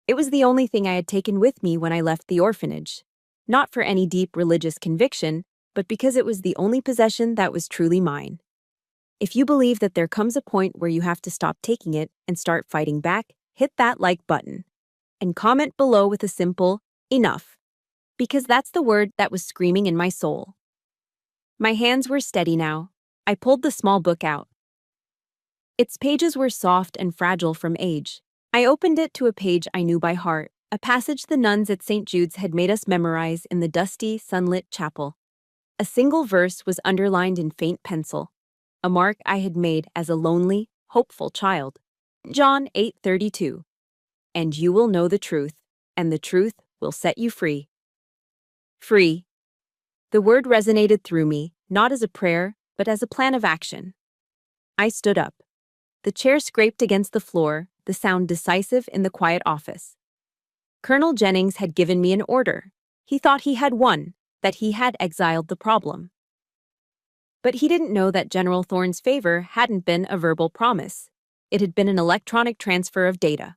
It was the only thing I had taken with me when I left the orphanage, not for any deep religious conviction, but because it was the only possession that was truly mine. If you believe that there comes a point where you have to stop taking it and start fighting back, hit that like button. And comment below with a simple, enough. Because that's the word that was screaming in my soul. My hands were steady now. I pulled the small book out. Its pages were soft and fragile from age. I opened it to a page I knew by heart, a passage the nuns at St. Jude's had made us memorize in the dusty, sunlit chapel. A single verse was underlined in faint pencil, a mark I had made as a lonely, hopeful child. John 8:32. And you will know the truth, and the truth will set you free. Free. The word resonated through me, not as a prayer, but as a plan of action. I stood up. The chair scraped against the floor, the sound decisive in the quiet office. Colonel Jennings had given me an order. He thought he had won, that he had exiled the problem. But he didn't know that General Thorne's favor hadn't been a verbal promise. It had been an electronic transfer of data.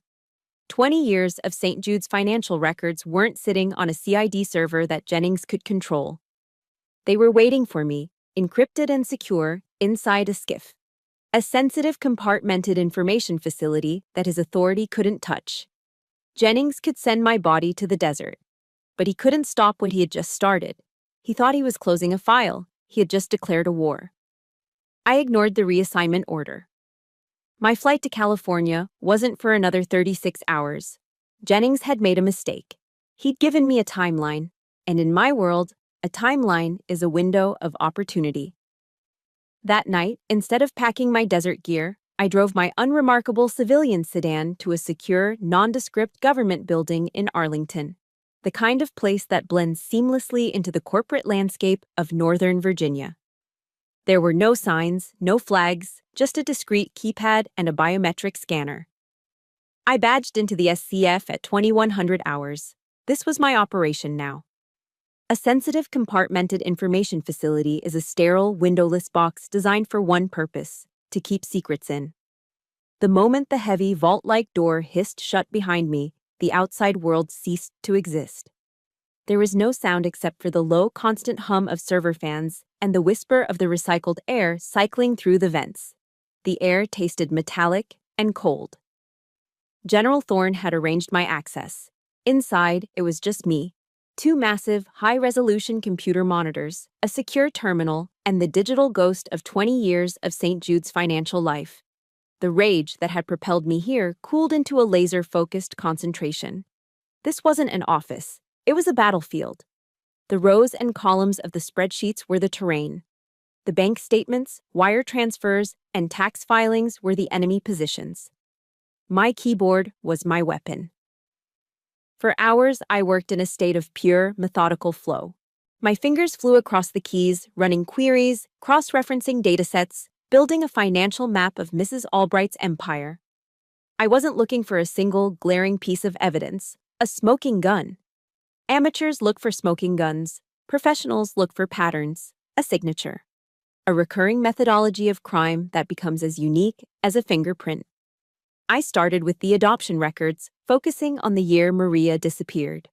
20 years of St. Jude's financial records weren't sitting on a CID server that Jennings could control. They were waiting for me, encrypted and secure, inside a SCIF. A sensitive compartmented information facility that his authority couldn't touch. Jennings could send my body to the desert. But he couldn't stop what he had just started. He thought he was closing a file. He had just declared a war. I ignored the reassignment order. My flight to California wasn't for another 36 hours. Jennings had made a mistake. He'd given me a timeline, and in my world, a timeline is a window of opportunity. That night, instead of packing my desert gear, I drove my unremarkable civilian sedan to a secure, nondescript government building in Arlington, the kind of place that blends seamlessly into the corporate landscape of Northern Virginia. There were no signs, no flags, just a discreet keypad and a biometric scanner. I badged into the SCF at 2100 hours. This was my operation now. A sensitive compartmented information facility is a sterile, windowless box designed for one purpose: to keep secrets in. The moment the heavy, vault-like door hissed shut behind me, the outside world ceased to exist. There was no sound except for the low, constant hum of server fans and the whisper of the recycled air cycling through the vents. The air tasted metallic and cold. General Thorne had arranged my access. Inside, it was just me. Two massive, high-resolution computer monitors, a secure terminal, and the digital ghost of 20 years of St. Jude's financial life. The rage that had propelled me here cooled into a laser-focused concentration. This wasn't an office. It was a battlefield. The rows and columns of the spreadsheets were the terrain. The bank statements, wire transfers, and tax filings were the enemy positions. My keyboard was my weapon. For hours, I worked in a state of pure, methodical flow. My fingers flew across the keys, running queries, cross-referencing datasets, building a financial map of Mrs. Albright's empire. I wasn't looking for a single, glaring piece of evidence, a smoking gun. Amateurs look for smoking guns. Professionals look for patterns, a signature. A recurring methodology of crime that becomes as unique as a fingerprint. I started with the adoption records, focusing on the year Maria disappeared.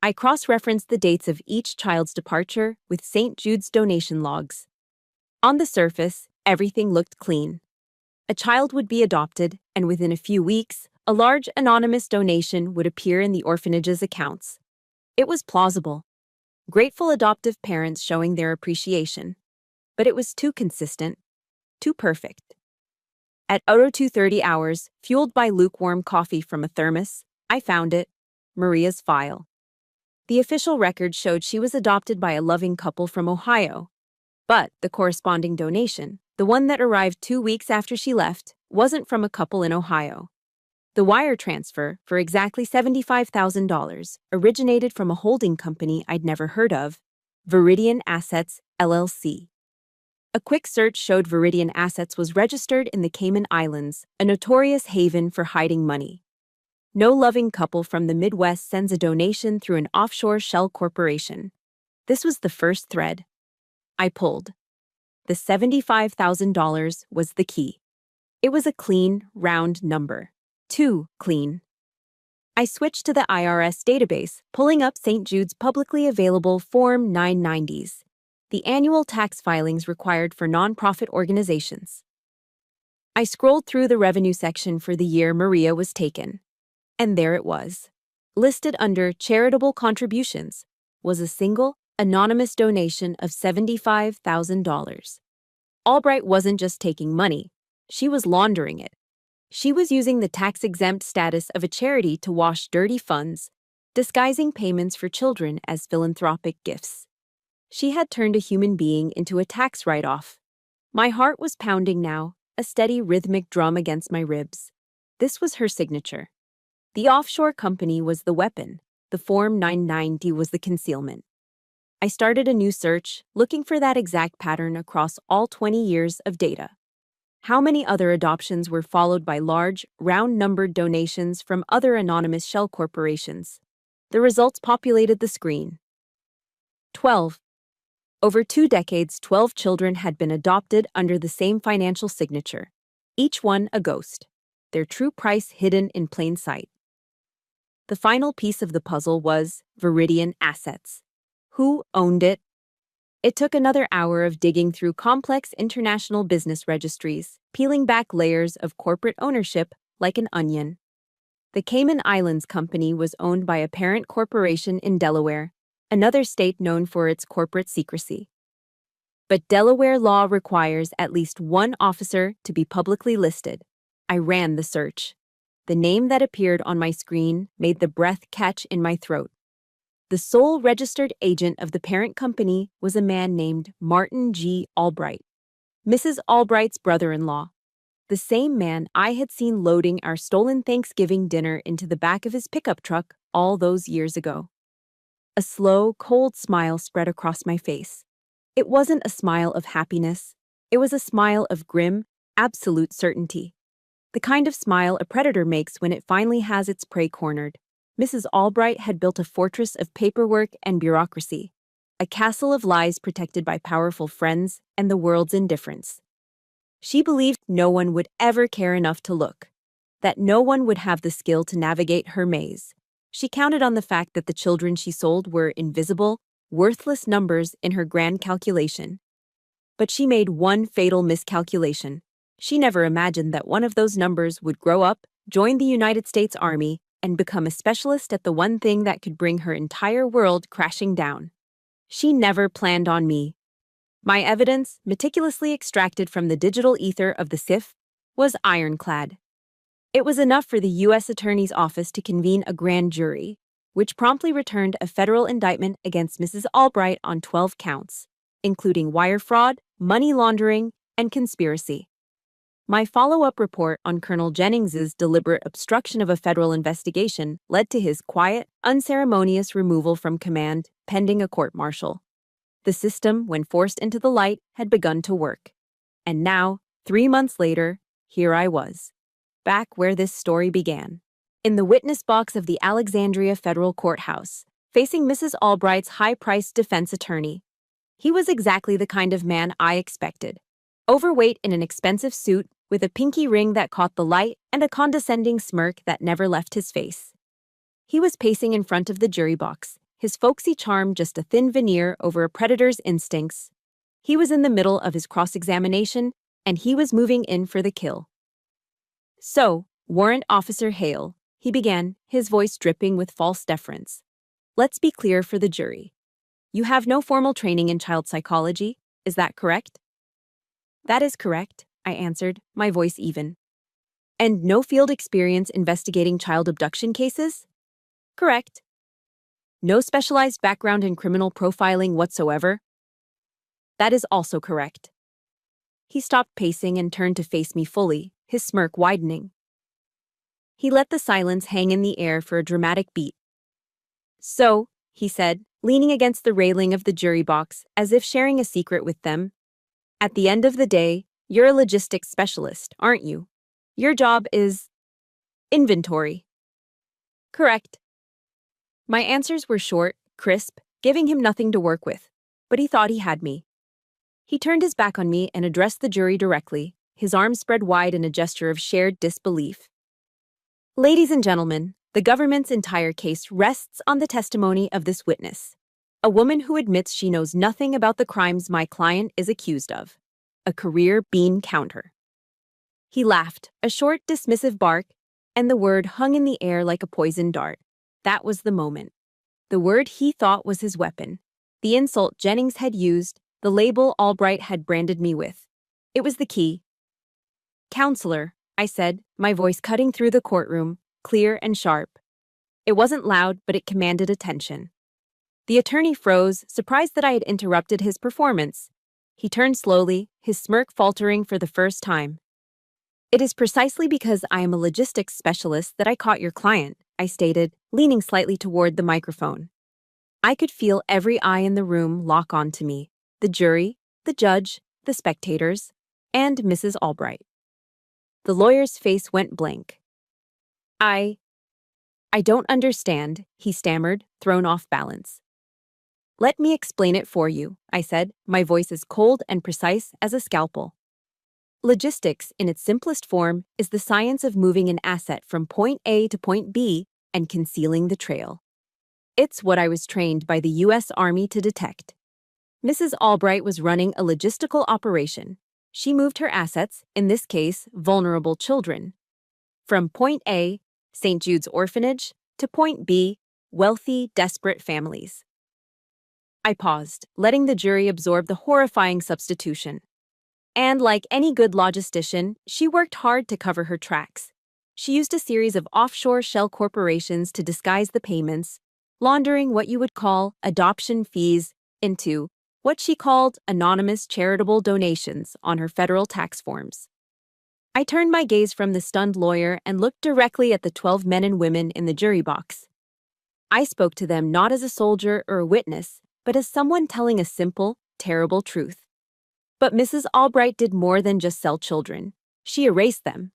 I cross-referenced the dates of each child's departure with St. Jude's donation logs. On the surface, everything looked clean. A child would be adopted, and within a few weeks, a large anonymous donation would appear in the orphanage's accounts. It was plausible. Grateful adoptive parents showing their appreciation. But it was too consistent, too perfect. At 0230 hours, fueled by lukewarm coffee from a thermos, I found it, Maria's file. The official record showed she was adopted by a loving couple from Ohio. But the corresponding donation, the one that arrived 2 weeks after she left, wasn't from a couple in Ohio. The wire transfer, for exactly $75,000, originated from a holding company I'd never heard of, Viridian Assets, LLC. A quick search showed Viridian Assets was registered in the Cayman Islands, a notorious haven for hiding money. No loving couple from the Midwest sends a donation through an offshore shell corporation. This was the first thread. I pulled. The $75,000 was the key. It was a clean, round number. Too clean. I switched to the IRS database, pulling up St. Jude's publicly available Form 990s, the annual tax filings required for nonprofit organizations. I scrolled through the revenue section for the year Maria was taken. And there it was. Listed under charitable contributions was a single, anonymous donation of $75,000. Albright wasn't just taking money, she was laundering it. She was using the tax-exempt status of a charity to wash dirty funds, disguising payments for children as philanthropic gifts. She had turned a human being into a tax write-off. My heart was pounding now, a steady rhythmic drum against my ribs. This was her signature. The offshore company was the weapon. The Form 990 was the concealment. I started a new search, looking for that exact pattern across all 20 years of data. How many other adoptions were followed by large, round-numbered donations from other anonymous shell corporations? The results populated the screen. 12. Over 2 decades, 12 children had been adopted under the same financial signature, each one a ghost, their true price hidden in plain sight. The final piece of the puzzle was Viridian Assets. Who owned it? It took another hour of digging through complex international business registries, peeling back layers of corporate ownership like an onion. The Cayman Islands Company was owned by a parent corporation in Delaware, another state known for its corporate secrecy. But Delaware law requires at least one officer to be publicly listed. I ran the search. The name that appeared on my screen made the breath catch in my throat. The sole registered agent of the parent company was a man named Martin G. Albright, Mrs. Albright's brother-in-law, the same man I had seen loading our stolen Thanksgiving dinner into the back of his pickup truck all those years ago. A slow, cold smile spread across my face. It wasn't a smile of happiness. It was a smile of grim, absolute certainty. The kind of smile a predator makes when it finally has its prey cornered. Mrs. Albright had built a fortress of paperwork and bureaucracy, a castle of lies protected by powerful friends and the world's indifference. She believed no one would ever care enough to look, that no one would have the skill to navigate her maze. She counted on the fact that the children she sold were invisible, worthless numbers in her grand calculation. But she made one fatal miscalculation. She never imagined that one of those numbers would grow up, join the United States Army, and become a specialist at the one thing that could bring her entire world crashing down. She never planned on me. My evidence, meticulously extracted from the digital ether of the SIF, was ironclad. It was enough for the U.S. Attorney's Office to convene a grand jury, which promptly returned a federal indictment against Mrs. Albright on 12 counts, including wire fraud, money laundering, and conspiracy. My follow-up report on Colonel Jennings's deliberate obstruction of a federal investigation led to his quiet, unceremonious removal from command, pending a court-martial. The system, when forced into the light, had begun to work. And now, 3 months later, here I was, back where this story began, in the witness box of the Alexandria Federal Courthouse, facing Mrs. Albright's high-priced defense attorney. He was exactly the kind of man I expected. Overweight in an expensive suit, with a pinky ring that caught the light and a condescending smirk that never left his face. He was pacing in front of the jury box, his folksy charm just a thin veneer over a predator's instincts. He was in the middle of his cross-examination, and he was moving in for the kill. "So, Warrant Officer Hale," he began, his voice dripping with false deference. "Let's be clear for the jury. You have no formal training in child psychology, is that correct?" "That is correct," I answered, my voice even. "And no field experience investigating child abduction cases?" "Correct." "No specialized background in criminal profiling whatsoever?" "That is also correct." He stopped pacing and turned to face me fully, his smirk widening. He let the silence hang in the air for a dramatic beat. "So," he said, leaning against the railing of the jury box as if sharing a secret with them, "at the end of the day, you're a logistics specialist, aren't you? Your job is inventory." "Correct." My answers were short, crisp, giving him nothing to work with, but he thought he had me. He turned his back on me and addressed the jury directly, his arms spread wide in a gesture of shared disbelief. "Ladies and gentlemen, the government's entire case rests on the testimony of this witness, a woman who admits she knows nothing about the crimes my client is accused of. A career bean counter." He laughed, a short, dismissive bark, and the word hung in the air like a poisoned dart. That was the moment. The word he thought was his weapon, the insult Jennings had used, the label Albright had branded me with. It was the key. "Counselor," I said, my voice cutting through the courtroom, clear and sharp. It wasn't loud, but it commanded attention. The attorney froze, surprised that I had interrupted his performance. He turned slowly, his smirk faltering for the first time. "It is precisely because I am a logistics specialist that I caught your client," I stated, leaning slightly toward the microphone. I could feel every eye in the room lock onto me, the jury, the judge, the spectators, and Mrs. Albright. The lawyer's face went blank. I don't understand," he stammered, thrown off balance. "Let me explain it for you," I said, my voice as cold and precise as a scalpel. "Logistics, in its simplest form, is the science of moving an asset from point A to point B and concealing the trail. It's what I was trained by the U.S. Army to detect. Mrs. Albright was running a logistical operation. She moved her assets, in this case, vulnerable children, from point A, St. Jude's Orphanage, to point B, wealthy, desperate families. I paused, letting the jury absorb the horrifying substitution. And like any good logistician, she worked hard to cover her tracks. She used a series of offshore shell corporations to disguise the payments, laundering what you would call adoption fees into what she called anonymous charitable donations on her federal tax forms. I turned my gaze from the stunned lawyer and looked directly at the 12 men and women in the jury box. I spoke to them not as a soldier or a witness, but as someone telling a simple, terrible truth. But Mrs. Albright did more than just sell children. She erased them.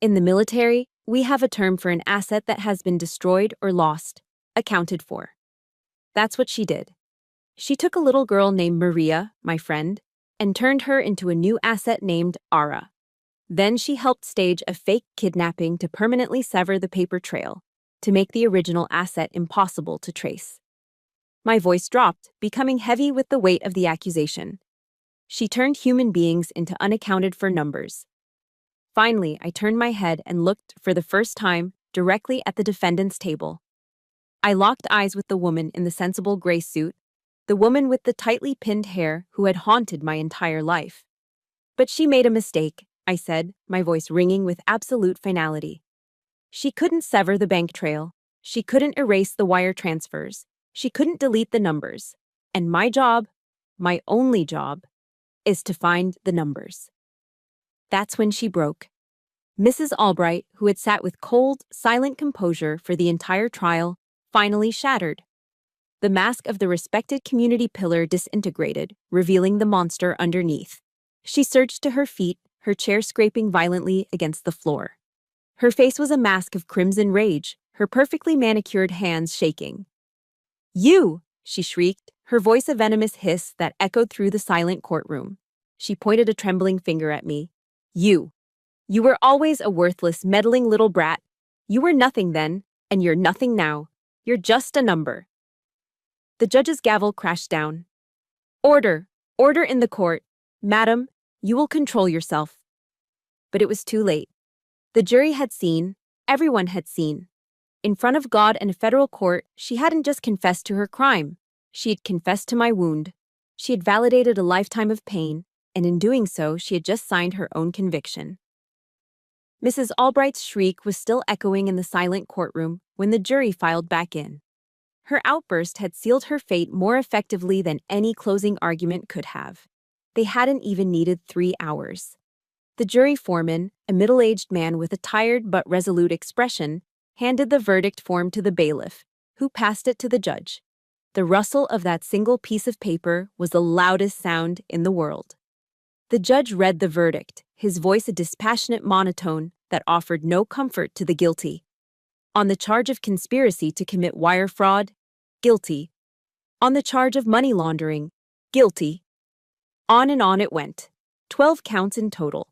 In the military, we have a term for an asset that has been destroyed or lost, accounted for. That's what she did. She took a little girl named Maria, my friend, and turned her into a new asset named Ara. Then she helped stage a fake kidnapping to permanently sever the paper trail, to make the original asset impossible to trace. My voice dropped, becoming heavy with the weight of the accusation. She turned human beings into unaccounted-for numbers. Finally, I turned my head and looked, for the first time, directly at the defendant's table. I locked eyes with the woman in the sensible gray suit, the woman with the tightly pinned hair who had haunted my entire life. But she made a mistake, I said, my voice ringing with absolute finality. She couldn't sever the bank trail. She couldn't erase the wire transfers. She couldn't delete the numbers. And my job, my only job, is to find the numbers. That's when she broke. Mrs. Albright, who had sat with cold, silent composure for the entire trial, finally shattered. The mask of the respected community pillar disintegrated, revealing the monster underneath. She surged to her feet, her chair scraping violently against the floor. Her face was a mask of crimson rage, her perfectly manicured hands shaking. "You!" she shrieked, her voice a venomous hiss that echoed through the silent courtroom. She pointed a trembling finger at me. "You! You were always a worthless, meddling little brat. You were nothing then, and you're nothing now. You're just a number." The judge's gavel crashed down. "Order! Order in the court! Madam, you will control yourself." But it was too late. The jury had seen, everyone had seen. In front of God and a federal court, she hadn't just confessed to her crime. She had confessed to my wound. She had validated a lifetime of pain, and in doing so, she had just signed her own conviction. Mrs. Albright's shriek was still echoing in the silent courtroom when the jury filed back in. Her outburst had sealed her fate more effectively than any closing argument could have. They hadn't even needed 3 hours. The jury foreman, a middle-aged man with a tired but resolute expression, handed the verdict form to the bailiff, who passed it to the judge. The rustle of that single piece of paper was the loudest sound in the world. The judge read the verdict, his voice a dispassionate monotone that offered no comfort to the guilty. On the charge of conspiracy to commit wire fraud, guilty. On the charge of money laundering, guilty. On and on it went. 12 counts in total.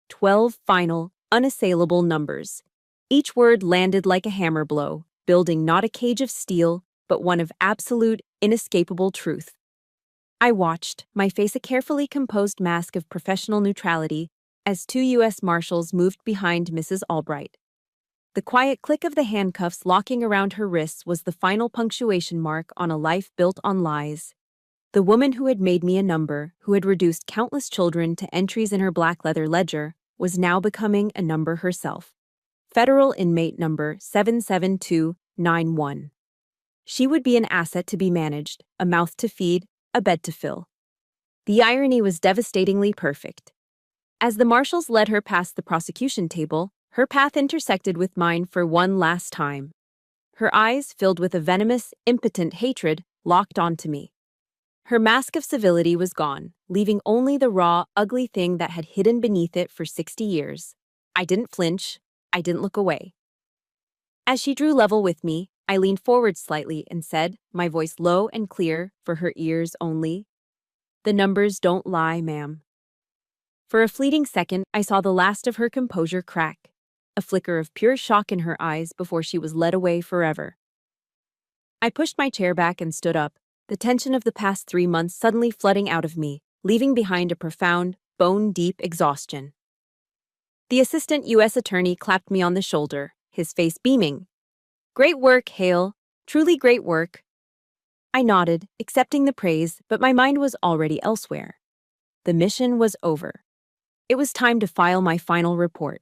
12 final, unassailable numbers. Each word landed like a hammer blow, building not a cage of steel, but one of absolute, inescapable truth. I watched, my face a carefully composed mask of professional neutrality, as 2 U.S. Marshals moved behind Mrs. Albright. The quiet click of the handcuffs locking around her wrists was the final punctuation mark on a life built on lies. The woman who had made me a number, who had reduced countless children to entries in her black leather ledger, was now becoming a number herself. Federal inmate number 77291. She would be an asset to be managed, a mouth to feed, a bed to fill. The irony was devastatingly perfect. As the marshals led her past the prosecution table, her path intersected with mine for one last time. Her eyes, filled with a venomous, impotent hatred, locked onto me. Her mask of civility was gone, leaving only the raw, ugly thing that had hidden beneath it for 60 years. I didn't flinch. I didn't look away. As she drew level with me, I leaned forward slightly and said, my voice low and clear for her ears only, "The numbers don't lie, ma'am." For a fleeting second, I saw the last of her composure crack, a flicker of pure shock in her eyes before she was led away forever. I pushed my chair back and stood up, the tension of the past 3 months suddenly flooding out of me, leaving behind a profound, bone-deep exhaustion. The assistant U.S. attorney clapped me on the shoulder, his face beaming. "Great work, Hale. Truly great work." I nodded, accepting the praise, but my mind was already elsewhere. The mission was over. It was time to file my final report.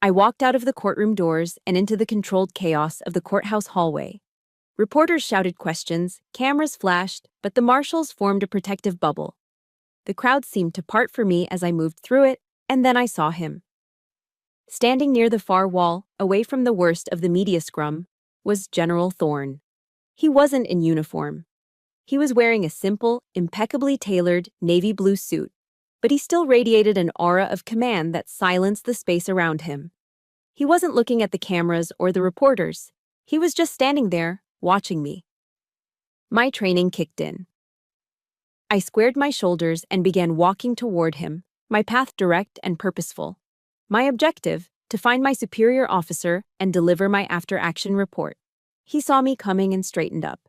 I walked out of the courtroom doors and into the controlled chaos of the courthouse hallway. Reporters shouted questions, cameras flashed, but the marshals formed a protective bubble. The crowd seemed to part for me as I moved through it, and then I saw him. Standing near the far wall, away from the worst of the media scrum, was General Thorne. He wasn't in uniform. He was wearing a simple, impeccably tailored navy blue suit, but he still radiated an aura of command that silenced the space around him. He wasn't looking at the cameras or the reporters. He was just standing there, watching me. My training kicked in. I squared my shoulders and began walking toward him, my path direct and purposeful. My objective, to find my superior officer and deliver my after-action report. He saw me coming and straightened up,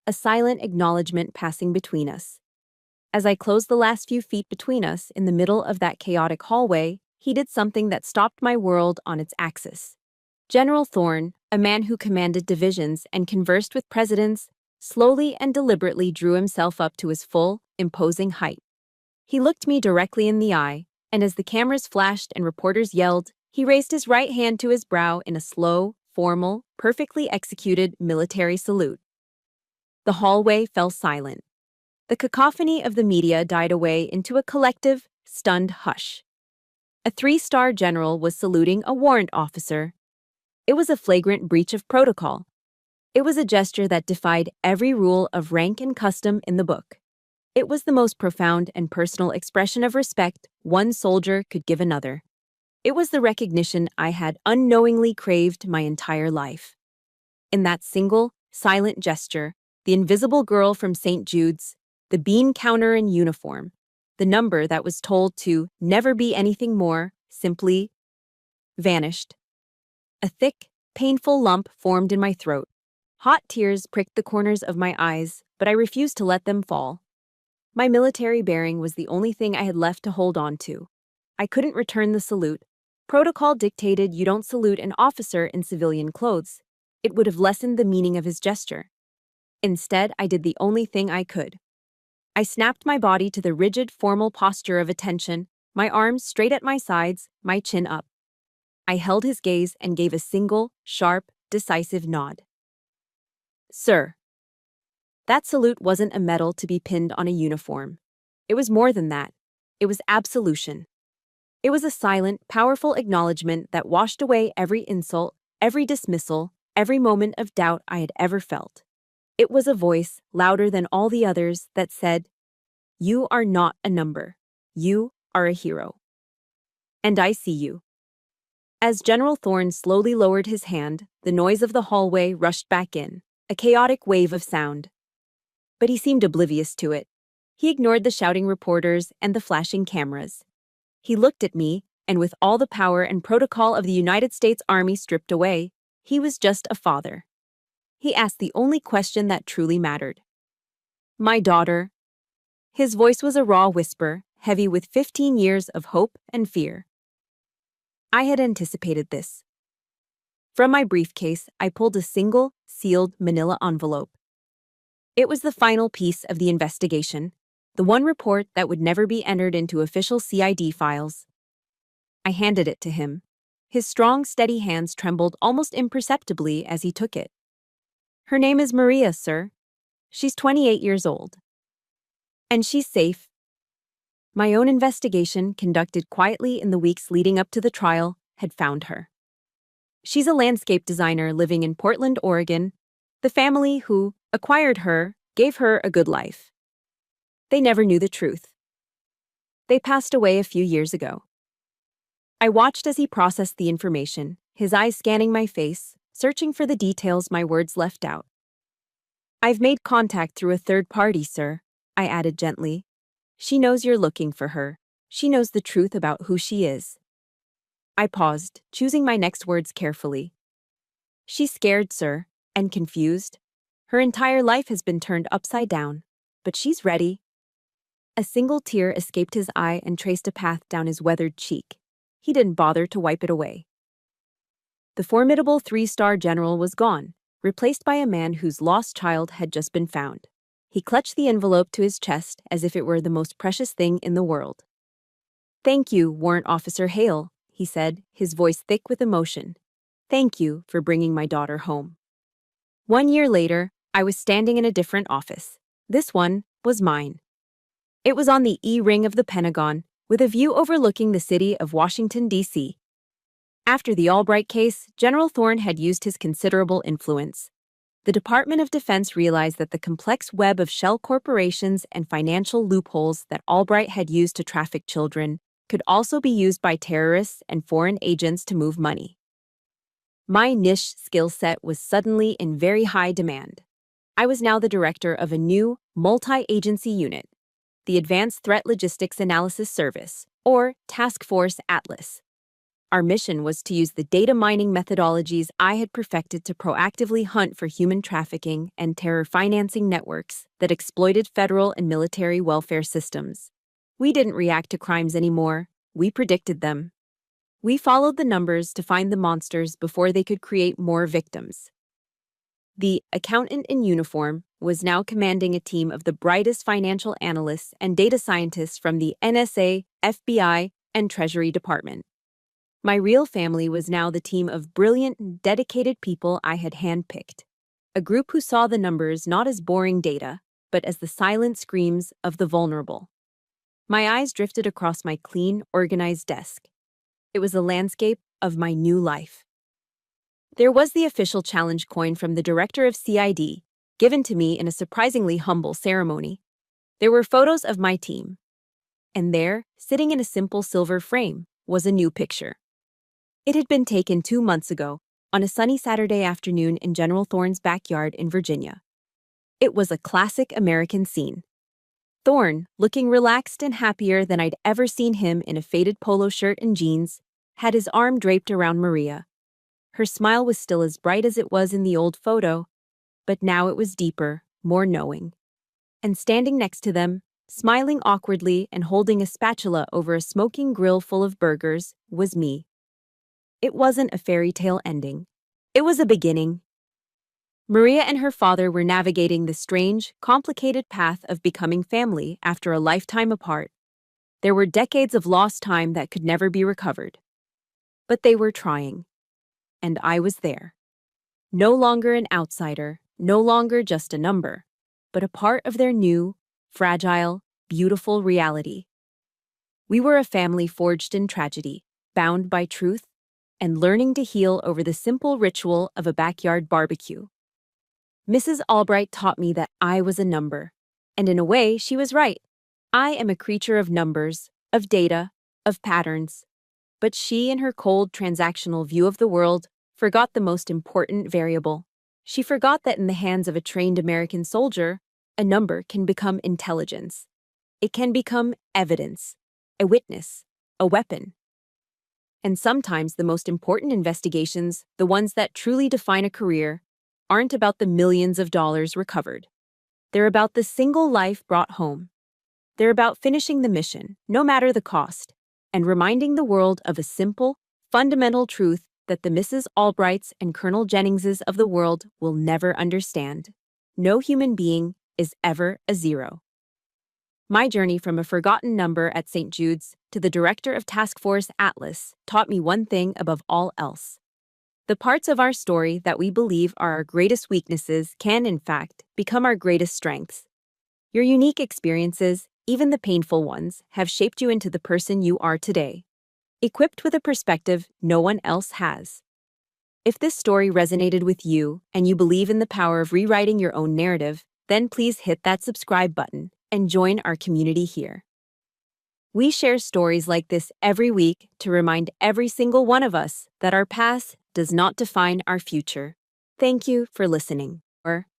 a silent acknowledgement passing between us. As I closed the last few feet between us in the middle of that chaotic hallway, he did something that stopped my world on its axis. General Thorne, a man who commanded divisions and conversed with presidents, slowly and deliberately drew himself up to his full, imposing height. He looked me directly in the eye, and as the cameras flashed and reporters yelled, he raised his right hand to his brow in a slow, formal, perfectly executed military salute. The hallway fell silent. The cacophony of the media died away into a collective, stunned hush. A 3-star general was saluting a warrant officer. It was a flagrant breach of protocol. It was a gesture that defied every rule of rank and custom in the book. It was the most profound and personal expression of respect one soldier could give another. It was the recognition I had unknowingly craved my entire life. In that single, silent gesture, the invisible girl from St. Jude's, the bean counter in uniform, the number that was told to never be anything more, simply vanished. A thick, painful lump formed in my throat. Hot tears pricked the corners of my eyes, but I refused to let them fall. My military bearing was the only thing I had left to hold on to. I couldn't return the salute. Protocol dictated you don't salute an officer in civilian clothes. It would have lessened the meaning of his gesture. Instead, I did the only thing I could. I snapped my body to the rigid, formal posture of attention, my arms straight at my sides, my chin up. I held his gaze and gave a single, sharp, decisive nod. Sir. That salute wasn't a medal to be pinned on a uniform. It was more than that. It was absolution. It was a silent, powerful acknowledgement that washed away every insult, every dismissal, every moment of doubt I had ever felt. It was a voice, louder than all the others, that said, "You are not a number. You are a hero. And I see you." As General Thorne slowly lowered his hand, the noise of the hallway rushed back in, a chaotic wave of sound. But he seemed oblivious to it. He ignored the shouting reporters and the flashing cameras. He looked at me, and with all the power and protocol of the United States Army stripped away, he was just a father. He asked the only question that truly mattered. My daughter. His voice was a raw whisper, heavy with 15 years of hope and fear. I had anticipated this. From my briefcase, I pulled a single, sealed manila envelope. It was the final piece of the investigation, the one report that would never be entered into official CID files. I handed it to him. His strong, steady hands trembled almost imperceptibly as he took it. Her name is Maria, sir. She's 28 years old. And she's safe. My own investigation, conducted quietly in the weeks leading up to the trial, had found her. She's a landscape designer living in Portland, Oregon. The family who acquired her gave her a good life. They never knew the truth. They passed away a few years ago. I watched as he processed the information, his eyes scanning my face, searching for the details my words left out. I've made contact through a third party, sir, I added gently. She knows you're looking for her. She knows the truth about who she is. I paused, choosing my next words carefully. She's scared, sir, and confused. Her entire life has been turned upside down, but she's ready. A single tear escaped his eye and traced a path down his weathered cheek. He didn't bother to wipe it away. The formidable 3-star general was gone, replaced by a man whose lost child had just been found. He clutched the envelope to his chest as if it were the most precious thing in the world. "Thank you, Warrant Officer Hale," he said, his voice thick with emotion. "Thank you for bringing my daughter home." 1 year later, I was standing in a different office. This one was mine. It was on the E-ring of the Pentagon, with a view overlooking the city of Washington, D.C. After the Albright case, General Thorne had used his considerable influence. The Department of Defense realized that the complex web of shell corporations and financial loopholes that Albright had used to traffic children could also be used by terrorists and foreign agents to move money. My niche skill set was suddenly in very high demand. I was now the director of a new, multi-agency unit, the Advanced Threat Logistics Analysis Service, or Task Force Atlas. Our mission was to use the data mining methodologies I had perfected to proactively hunt for human trafficking and terror financing networks that exploited federal and military welfare systems. We didn't react to crimes anymore, we predicted them. We followed the numbers to find the monsters before they could create more victims. The accountant in uniform was now commanding a team of the brightest financial analysts and data scientists from the NSA, FBI, and Treasury Department. My real family was now the team of brilliant, dedicated people I had handpicked, a group who saw the numbers not as boring data, but as the silent screams of the vulnerable. My eyes drifted across my clean, organized desk. It was a landscape of my new life. There was the official challenge coin from the director of CID, given to me in a surprisingly humble ceremony. There were photos of my team. And there, sitting in a simple silver frame, was a new picture. It had been taken 2 months ago, on a sunny Saturday afternoon in General Thorne's backyard in Virginia. It was a classic American scene. Thorne, looking relaxed and happier than I'd ever seen him in a faded polo shirt and jeans, had his arm draped around Maria. Her smile was still as bright as it was in the old photo, but now it was deeper, more knowing. And standing next to them, smiling awkwardly and holding a spatula over a smoking grill full of burgers, was me. It wasn't a fairy tale ending. It was a beginning. Maria and her father were navigating the strange, complicated path of becoming family after a lifetime apart. There were decades of lost time that could never be recovered. But they were trying. And I was there. No longer an outsider, no longer just a number, but a part of their new, fragile, beautiful reality. We were a family forged in tragedy, bound by truth, and learning to heal over the simple ritual of a backyard barbecue. Mrs. Albright taught me that I was a number, and in a way, she was right. I am a creature of numbers, of data, of patterns. But she, in her cold, transactional view of the world, forgot the most important variable. She forgot that in the hands of a trained American soldier, a number can become intelligence. It can become evidence, a witness, a weapon. And sometimes the most important investigations, the ones that truly define a career, aren't about the millions of dollars recovered. They're about the single life brought home. They're about finishing the mission, no matter the cost, and reminding the world of a simple, fundamental truth that the Mrs. Albrights and Colonel Jenningses of the world will never understand. No human being is ever a zero. My journey from a forgotten number at St. Jude's to the director of Task Force Atlas taught me one thing above all else. The parts of our story that we believe are our greatest weaknesses can, in fact, become our greatest strengths. Your unique experiences, even the painful ones, have shaped you into the person you are today, equipped with a perspective no one else has. If this story resonated with you and you believe in the power of rewriting your own narrative, then please hit that subscribe button and join our community here. We share stories like this every week to remind every single one of us that our past does not define our future. Thank you for listening.